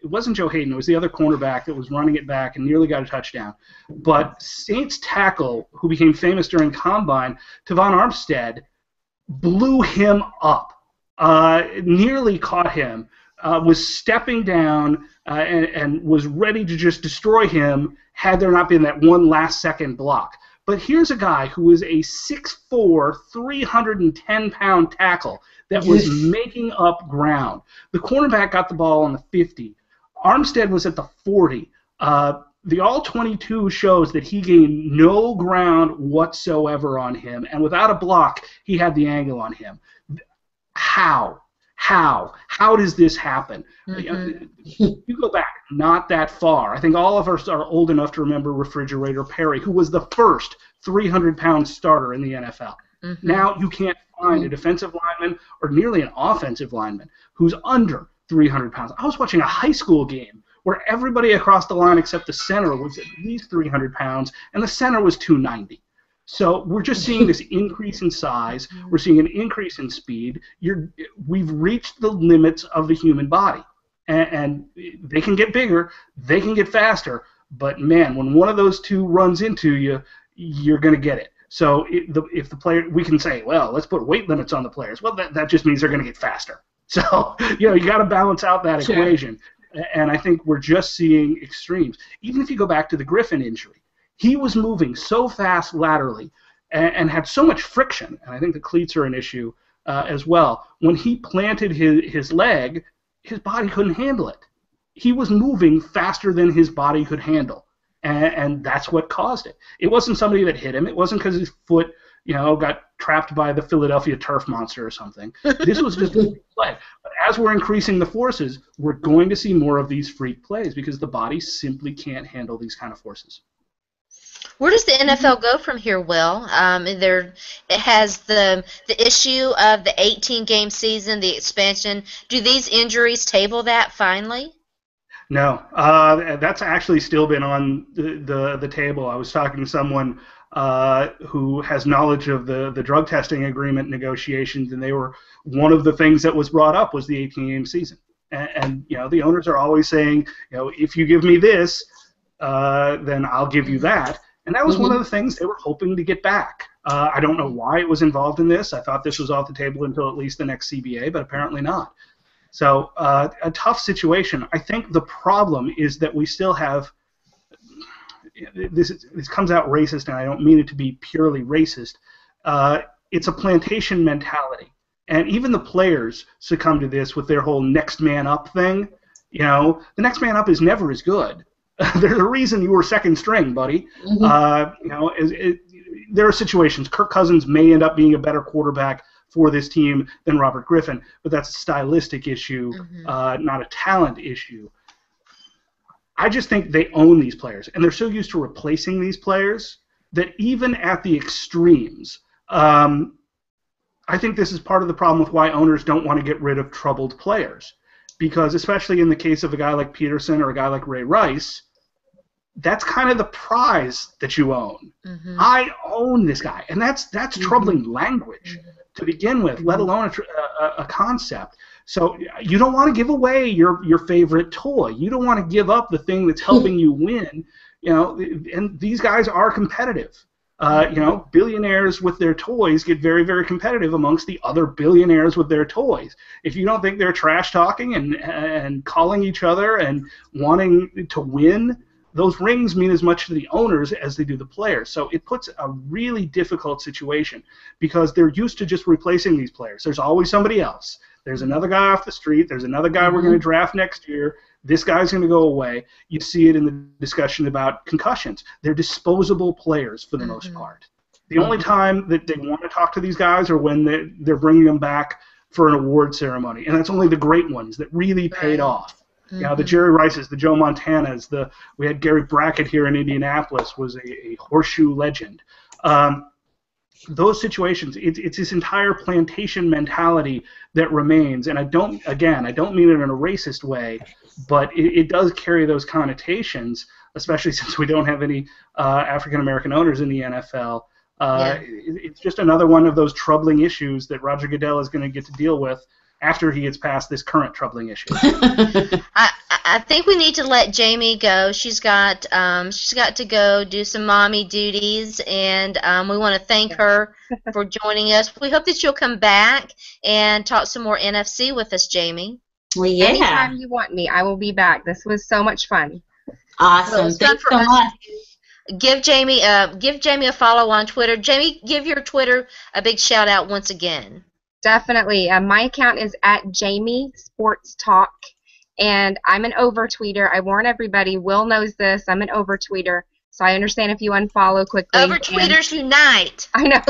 wasn't Joe Hayden. It was the other cornerback that was running it back and nearly got a touchdown. But Saints tackle, who became famous during Combine, Tavon Armstead, blew him up, nearly caught him, was stepping down and was ready to just destroy him had there not been that one last-second block. But here's a guy who was a 6'4", 310-pound tackle that was making up ground. The cornerback got the ball on the 50. Armstead was at the 40. The All-22 shows that he gained no ground whatsoever on him, and without a block, he had the angle on him. How How does this happen? Mm-hmm. You go back not that far. I think all of us are old enough to remember Refrigerator Perry, who was the first 300-pound starter in the NFL. Mm-hmm. Now you can't find a defensive lineman or nearly an offensive lineman who's under 300 pounds. I was watching a high school game where everybody across the line except the center was at least 300 pounds, and the center was 290. So we're just seeing this increase in size. We're seeing an increase in speed. We've reached the limits of the human body, and they can get bigger, they can get faster, but man, when one of those two runs into you, you're going to get it. So if the player, we can say, well, let's put weight limits on the players. Well, that just means they're going to get faster. So you got to balance out that equation. And I think we're just seeing extremes. Even if you go back to the Griffin injury, he was moving so fast laterally and had so much friction, and I think the cleats are an issue as well. When he planted his leg, his body couldn't handle it. He was moving faster than his body could handle, and that's what caused it. It wasn't somebody that hit him. It wasn't because his foot got trapped by the Philadelphia turf monster or something. This was just a freak play. But as we're increasing the forces, we're going to see more of these freak plays because the body simply can't handle these kind of forces. Where does the NFL go from here, Will? It has the issue of the 18-game season, the expansion. Do these injuries table that finally? No, that's actually still been on the table. I was talking to someone who has knowledge of the drug testing agreement negotiations, and one of the things that was brought up was the 18-game season. And the owners are always saying, if you give me this, then I'll give you that. And that was one of the things they were hoping to get back. I don't know why it was involved in this. I thought this was off the table until at least the next CBA, but apparently not. So a tough situation. I think the problem is that we still have this comes out racist, and I don't mean it to be purely racist. It's a plantation mentality. And even the players succumb to this with their whole next man up thing. The next man up is never as good. There's a reason you were second string, buddy. There are situations. Kirk Cousins may end up being a better quarterback for this team than Robert Griffin, but that's a stylistic issue, not a talent issue. I just think they own these players, and they're so used to replacing these players that even at the extremes, I think this is part of the problem with why owners don't want to get rid of troubled players. Because especially in the case of a guy like Peterson or a guy like Ray Rice, that's kind of the prize that you own. I own this guy, and that's troubling language to begin with, let alone a concept. So you don't want to give away your favorite toy. You don't want to give up the thing that's helping you win. And these guys are competitive. Billionaires with their toys get very, very competitive amongst the other billionaires with their toys. If you don't think they're trash talking and calling each other and wanting to win, those rings mean as much to the owners as they do the players. So it puts a really difficult situation because they're used to just replacing these players. There's always somebody else. There's another guy off the street. There's another guy we're going to draft next year. This guy's going to go away. You see it in the discussion about concussions. They're disposable players for the most part. The only time that they want to talk to these guys are when they're bringing them back for an award ceremony, and that's only the great ones that really paid off. The Jerry Rices, the Joe Montanas, we had Gary Brackett here in Indianapolis, was a horseshoe legend. Those situations, it's this entire plantation mentality that remains, and I don't mean it in a racist way, but it does carry those connotations, especially since we don't have any African American owners in the NFL. It's just another one of those troubling issues that Roger Goodell is going to get to deal with after he gets past this current troubling issue. I think we need to let Jamie go. She's got to go do some mommy duties, and we want to thank her for joining us. We hope that she'll come back and talk some more NFC with us, Jamie. Well, yeah. Anytime you want me, I will be back. This was so much fun. Awesome. Thanks so much. Give Jamie a follow on Twitter. Jamie, give your Twitter a big shout out once again. Definitely. My account is at Jamie Sports Talk, and I'm an overtweeter. I warn everybody. Will knows this. I'm an overtweeter, so I understand if you unfollow quickly. Overtweeters unite. I know.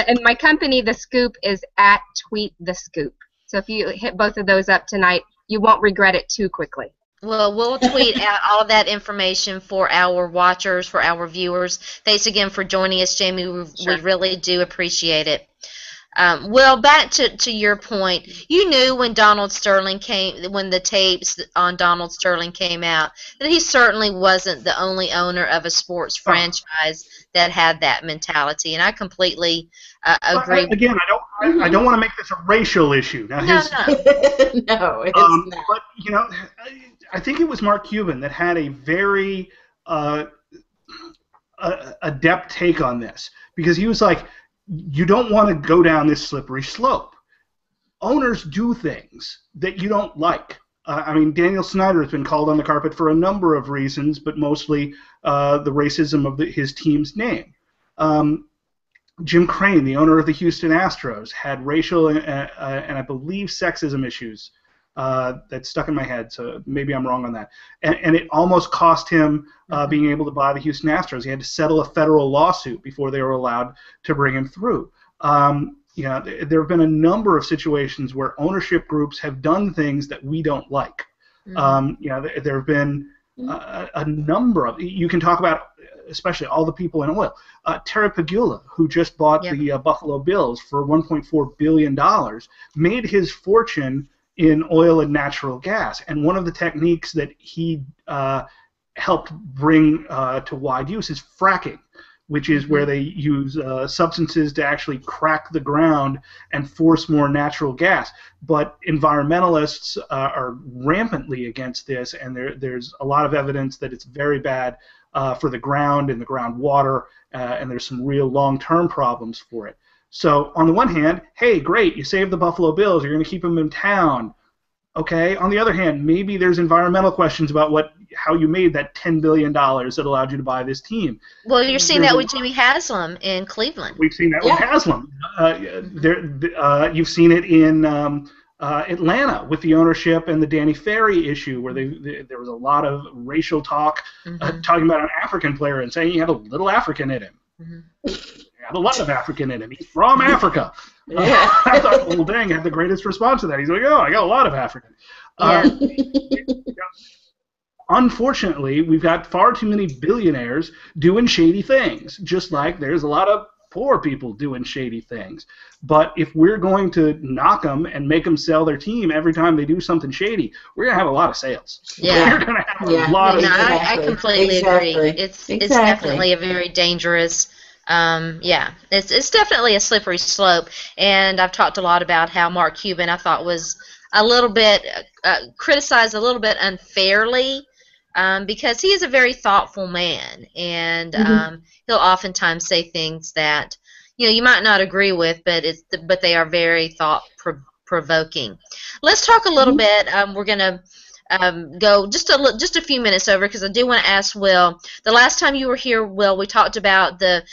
And my company, The Scoop, is at Tweet the Scoop. So if you hit both of those up tonight, you won't regret it too quickly. Well, we'll tweet out all of that information for our watchers, for our viewers. Thanks again for joining us, Jamie. We really do appreciate it. Well, back to your point, you knew when when the tapes on Donald Sterling came out, that he certainly wasn't the only owner of a sports franchise that had that mentality, and I completely agree. Again, I don't want to make this a racial issue. Now, No. No, it's not. But I think it was Mark Cuban that had a very adept take on this, because he was like, you don't want to go down this slippery slope. Owners do things that you don't like. I mean, Daniel Snyder has been called on the carpet for a number of reasons, but mostly the racism of his team's name. Jim Crane, the owner of the Houston Astros, had racial and I believe sexism issues that stuck in my head, so maybe I'm wrong on that. And it almost cost him being able to buy the Houston Astros. He had to settle a federal lawsuit before they were allowed to bring him through. There have been a number of situations where ownership groups have done things that we don't like. There have been a number of, you can talk about especially all the people in oil. Terry Pagula, who just bought the Buffalo Bills for $1.4 billion, made his fortune in oil and natural gas. And one of the techniques that he helped bring to wide use is fracking, which is where they use substances to actually crack the ground and force more natural gas. But environmentalists are rampantly against this, and there's a lot of evidence that it's very bad for the ground and the groundwater, and there's some real long-term problems for it. So on the one hand, hey, great, you saved the Buffalo Bills, you're going to keep them in town. Okay. On the other hand, maybe there's environmental questions about how you made that $10 billion that allowed you to buy this team. Well, you're seeing that with Jimmy Haslam in Cleveland. We've seen that with Haslam. You've seen it in Atlanta with the ownership and the Danny Ferry issue, where there was a lot of racial talk, talking about an African player and saying he had a little African in him. He had a lot of African in him. He's from Africa. I thought, well, dang, had the greatest response to that. He's like, oh, I got a lot of African. Unfortunately, we've got far too many billionaires doing shady things, just like there's a lot of poor people doing shady things. But if we're going to knock them and make them sell their team every time they do something shady, we're going to have a a sales. We're going to have a lot of sales. I completely agree. It's definitely a very dangerous. It's definitely a slippery slope, and I've talked a lot about how Mark Cuban, I thought, was a little bit criticized a little bit unfairly, because he is a very thoughtful man, and he'll oftentimes say things that you might not agree with, but they are very thought-provoking. Let's talk a little bit. We're gonna go just a few minutes over, because I do want to ask Will. The last time you were here, Will, we talked about the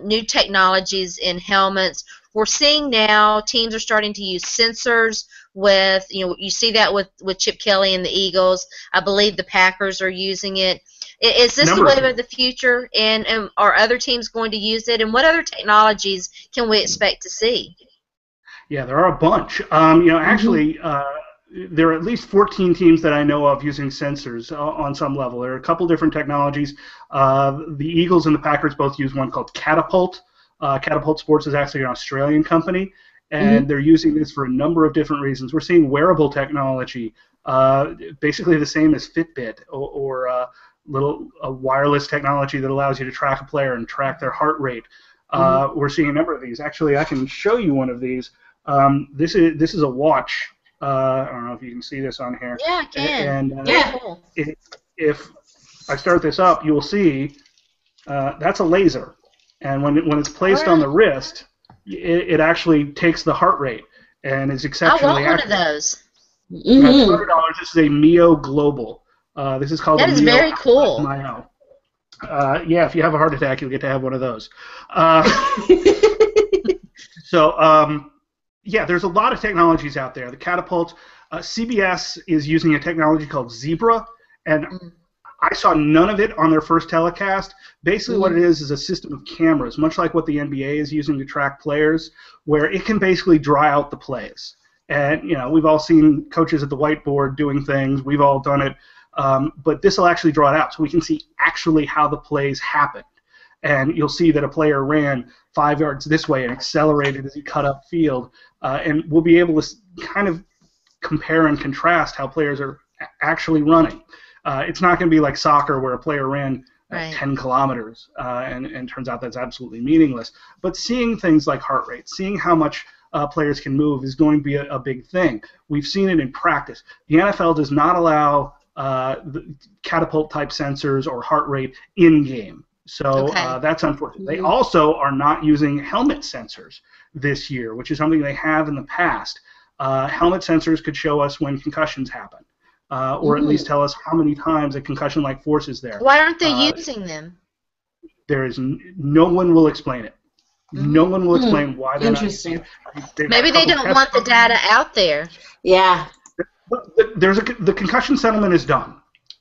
new technologies in helmets. We're seeing now teams are starting to use sensors with, you see that with Chip Kelly and the Eagles. I believe the Packers are using it. Is this the wave of the future, and are other teams going to use it? And what other technologies can we expect to see? Yeah, there are a bunch. Actually, there are at least 14 teams that I know of using sensors on some level. There are a couple different technologies. The Eagles and the Packers both use one called Catapult. Catapult Sports is actually an Australian company, and they're using this for a number of different reasons. We're seeing wearable technology, basically the same as Fitbit or a wireless technology that allows you to track a player and track their heart rate. We're seeing a number of these. Actually, I can show you one of these. This is a watch. I don't know if you can see this on here. Yeah, I can. And cool. if I start this up, you will see that's a laser. And when it's placed on the wrist, it actually takes the heart rate and is exceptionally accurate. I want one of those. That's $100. This is a Mio Global. This is called that the is Mio very cool. Mio. If you have a heart attack, you'll get to have one of those. There's a lot of technologies out there. The Catapult, CBS is using a technology called Zebra, and I saw none of it on their first telecast. Basically what it is a system of cameras, much like what the NBA is using to track players, where it can basically draw out the plays. And we've all seen coaches at the whiteboard doing things. We've all done it. But this will actually draw it out so we can see actually how the plays happened. And you'll see that a player ran 5 yards this way and accelerated as he cut up field. And we'll be able to kind of compare and contrast how players are actually running. It's not going to be like soccer where a player ran 10 kilometers and turns out that's absolutely meaningless. But seeing things like heart rate, seeing how much players can move is going to be a big thing. We've seen it in practice. The NFL does not allow the catapult-type sensors or heart rate in-game. So that's unfortunate. They also are not using helmet sensors this year, which is something they have in the past. Helmet sensors could show us when concussions happen, or at least tell us how many times a concussion-like force is there. Why aren't they using them? There is no one will explain it. No one will explain why they're not using it. Maybe they don't want the data out there. Yeah. The concussion settlement is done,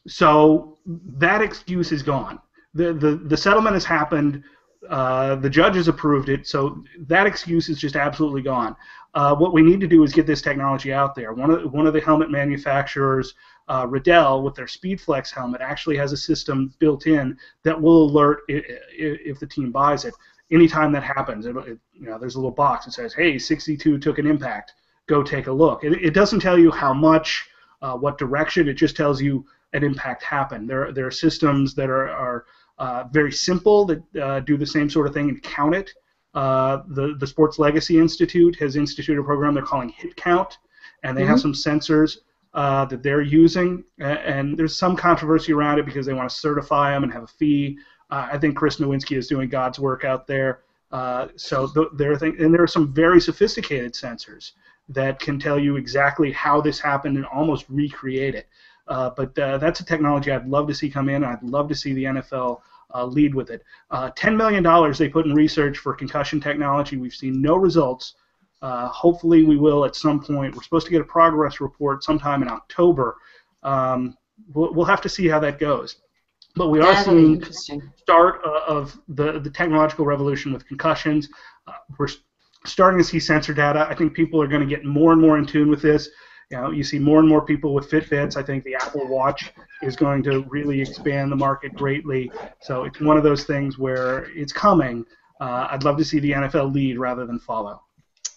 so that excuse is gone. The settlement has happened. The judge has approved it, so that excuse is just absolutely gone. What we need to do is get this technology out there. One of the helmet manufacturers, Riddell, with their SpeedFlex helmet, actually has a system built in that will alert if the team buys it. Anytime that happens, there's a little box that says, "Hey, 62 took an impact. Go take a look." It doesn't tell you how much, what direction. It just tells you an impact happened. There are systems that are very simple that do the same sort of thing and count it. The Sports Legacy Institute has instituted a program they're calling Hit Count, and they have some sensors that they're using, and there's some controversy around it because they want to certify them and have a fee. I think Chris Nowinski is doing God's work out there. So there are some very sophisticated sensors that can tell you exactly how this happened and almost recreate it. But that's a technology I'd love to see come in. I'd love to see the NFL lead with it. $10 million they put in research for concussion technology. We've seen no results. Hopefully we will at some point. We're supposed to get a progress report sometime in October. We'll have to see how that goes. But we are seeing the start of the technological revolution with concussions. We're starting to see sensor data. I think people are going to get more and more in tune with this. You see more and more people with Fitbits. I think the Apple Watch is going to really expand the market greatly. So it's one of those things where it's coming. I'd love to see the NFL lead rather than follow.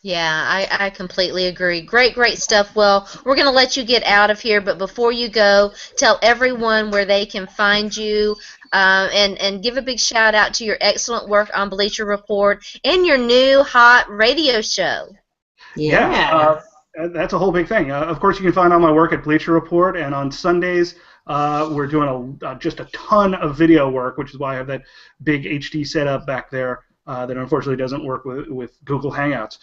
Yeah, I completely agree. Great stuff. Well, we're going to let you get out of here, but before you go, tell everyone where they can find you, and give a big shout out to your excellent work on Bleacher Report and your new hot radio show. Yeah. That's a whole big thing. Of course, you can find all my work at Bleacher Report, and on Sundays we're doing just a ton of video work, which is why I have that big HD setup back there that unfortunately doesn't work with Google Hangouts.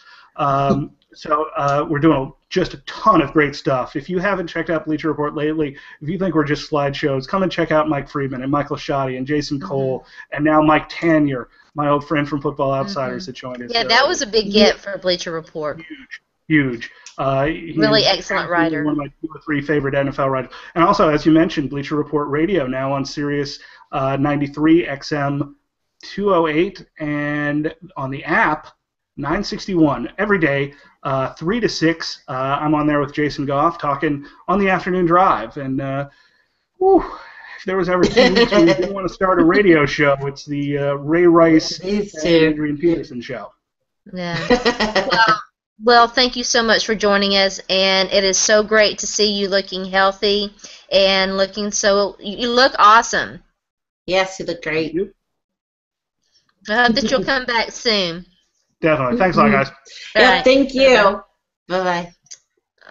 So we're doing just a ton of great stuff. If you haven't checked out Bleacher Report lately, if you think we're just slideshows, come and check out Mike Friedman and Michael Shoddy and Jason Cole, and now Mike Tanier, my old friend from Football Outsiders that joined us. Yeah, that was a big get for Bleacher Report. Huge. Really excellent writer. One of my 2 or 3 favorite NFL writers. And also, as you mentioned, Bleacher Report Radio now on Sirius 93 XM 208 and on the app 961 every day, 3 to 6. I'm on there with Jason Goff talking on the afternoon drive. And if there was ever 2 weeks when we didn't want to start a radio show, it's the Ray Rice and Adrian Peterson show. Yeah. Well, thank you so much for joining us, and it is so great to see you looking healthy and looking you look awesome. Yes, you look great. I hope that you'll come back soon. Definitely. Thanks a lot, guys. Yeah, thank you. Bye-bye.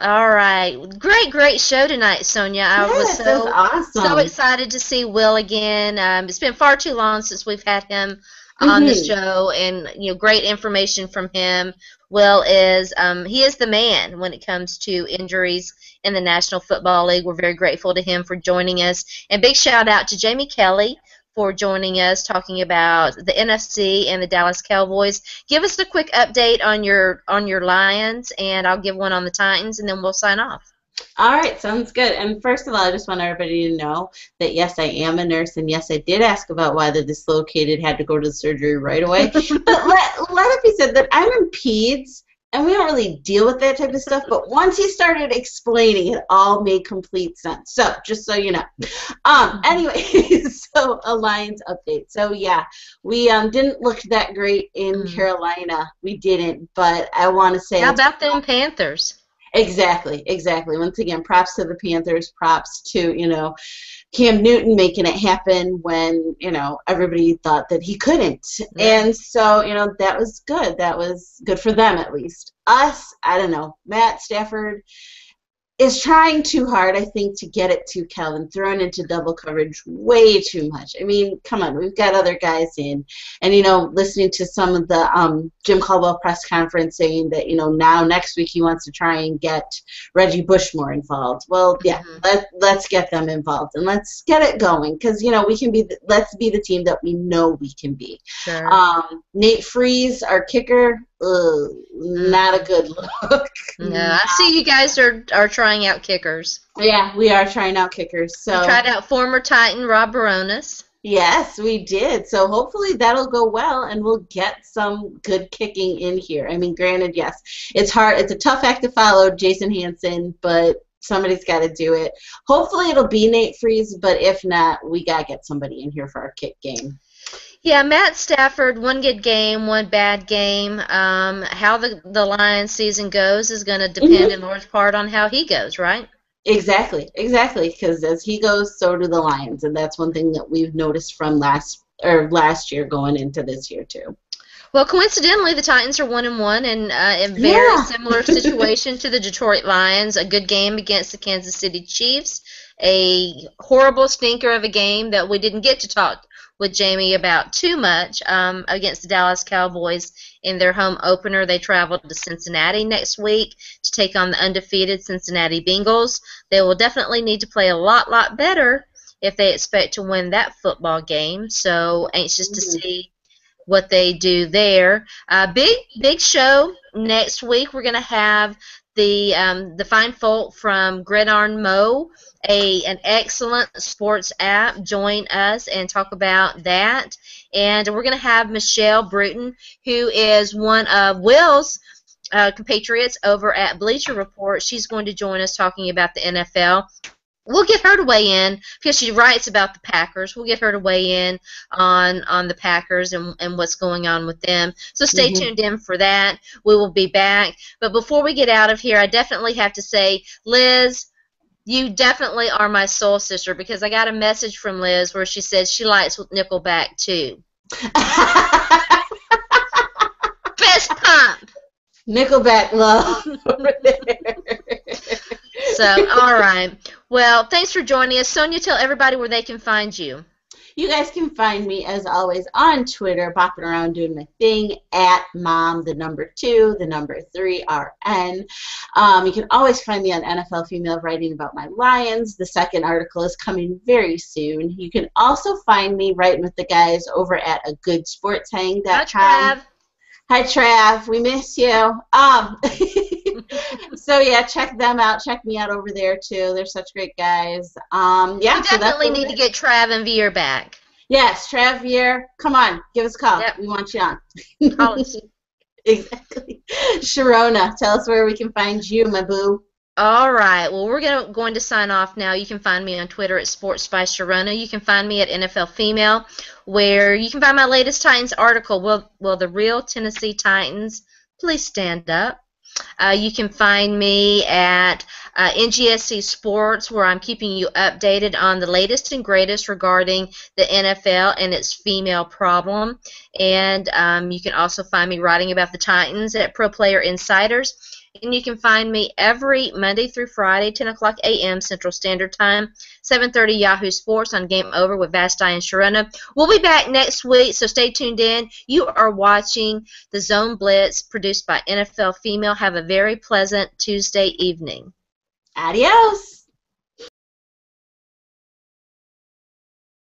All right. Great show tonight, Sonja. I was awesome. So excited to see Will again. It's been far too long since we've had him on the show, and great information from him. Will is he is the man when it comes to injuries in the National Football League. We're very grateful to him for joining us, and big shout out to Jamie Kelly for joining us, talking about the NFC and the Dallas Cowboys. Give us a quick update on your Lions, and I'll give one on the Titans, and then we'll sign off. All right, sounds good. And first of all, I just want everybody to know that, yes, I am a nurse, and yes, I did ask about why the dislocated had to go to the surgery right away. But let it be said that I'm in peds, and we don't really deal with that type of stuff, but once he started explaining, it all made complete sense. So, just so you know. Anyway, so a Lions update. So, yeah, we didn't look that great in Carolina. We didn't, but I want to say... How about them Panthers? Exactly. Once again, props to the Panthers, props to, Cam Newton making it happen when, everybody thought that he couldn't. Yeah. And so, that was good. That was good for them, at least. Us, I don't know. Matt Stafford is trying too hard, I think, to get it to Kelvin, thrown into double coverage way too much. I mean, come on, we've got other guys in. And, listening to some of the Jim Caldwell press conference saying that, now next week he wants to try and get Reggie Bush more involved. Well, yeah, let's get them involved and let's get it going because, we can be, let's be the team that we know we can be. Sure. Nate Freeze, our kicker, not a good look. No, I see you guys are trying out kickers. Yeah, we are trying out kickers. So we tried out former Titan Rob Baronis. Yes, we did. So hopefully that'll go well, and we'll get some good kicking in here. I mean, granted, yes, it's hard. It's a tough act to follow, Jason Hansen, but somebody's got to do it. Hopefully it'll be Nate Freeze, but if not, we got to get somebody in here for our kick game. Yeah, Matt Stafford, one good game, one bad game. How the Lions season goes is going to depend in large part on how he goes, right? Exactly, because as he goes, so do the Lions, and that's one thing that we've noticed from last year going into this year too. Well, coincidentally, the Titans are 1-1, and a very similar situation to the Detroit Lions. A good game against the Kansas City Chiefs. A horrible stinker of a game that we didn't get to talk with Jamie about too much against the Dallas Cowboys in their home opener. They traveled to Cincinnati next week to take on the undefeated Cincinnati Bengals. They will definitely need to play a lot better if they expect to win that football game. So anxious to see what they do there. Big show next week. We're going to have the fine folk from Gridiron Mo, an excellent sports app, join us and talk about that. And we're going to have Michelle Bruton, who is one of Will's compatriots over at Bleacher Report. She's going to join us talking about the NFL. We'll get her to weigh in because she writes about the Packers. We'll get her to weigh in on the Packers and what's going on with them. So stay tuned in for that. We will be back. But before we get out of here, I definitely have to say, Liz, you definitely are my soul sister because I got a message from Liz where she says she likes Nickelback too. Fist pump. Nickelback love over there. So, all right. Well, thanks for joining us. Sonja, tell everybody where they can find you. You guys can find me, as always, on Twitter, bopping around doing my thing, at mom, 2, 3, RN. You can always find me on NFL Female writing about my Lions. The second article is coming very soon. You can also find me writing with the guys over at agoodsportshang.com. Hi, Trav. We miss you. So, yeah, check them out. Check me out over there, too. They're such great guys. We definitely need to get Trav and Veer back. Yes, Trav, Veer. Come on. Give us a call. Yep. We want you on. Exactly. Sharona, tell us where we can find you, my boo. All right. Well, we're going to sign off now. You can find me on Twitter at Sports by Sharona. You can find me at NFL Female, where you can find my latest Titans article. Will the real Tennessee Titans please stand up? You can find me at NGSC Sports, where I'm keeping you updated on the latest and greatest regarding the NFL and its female problem. And you can also find me writing about the Titans at Pro Player Insiders. And you can find me every Monday through Friday, 10 o'clock a.m. Central Standard Time, 7:30 Yahoo Sports on Game Over with Vasti and Sharona. We'll be back next week, so stay tuned in. You are watching the Zone Blitz, produced by NFL Female. Have a very pleasant Tuesday evening. Adios.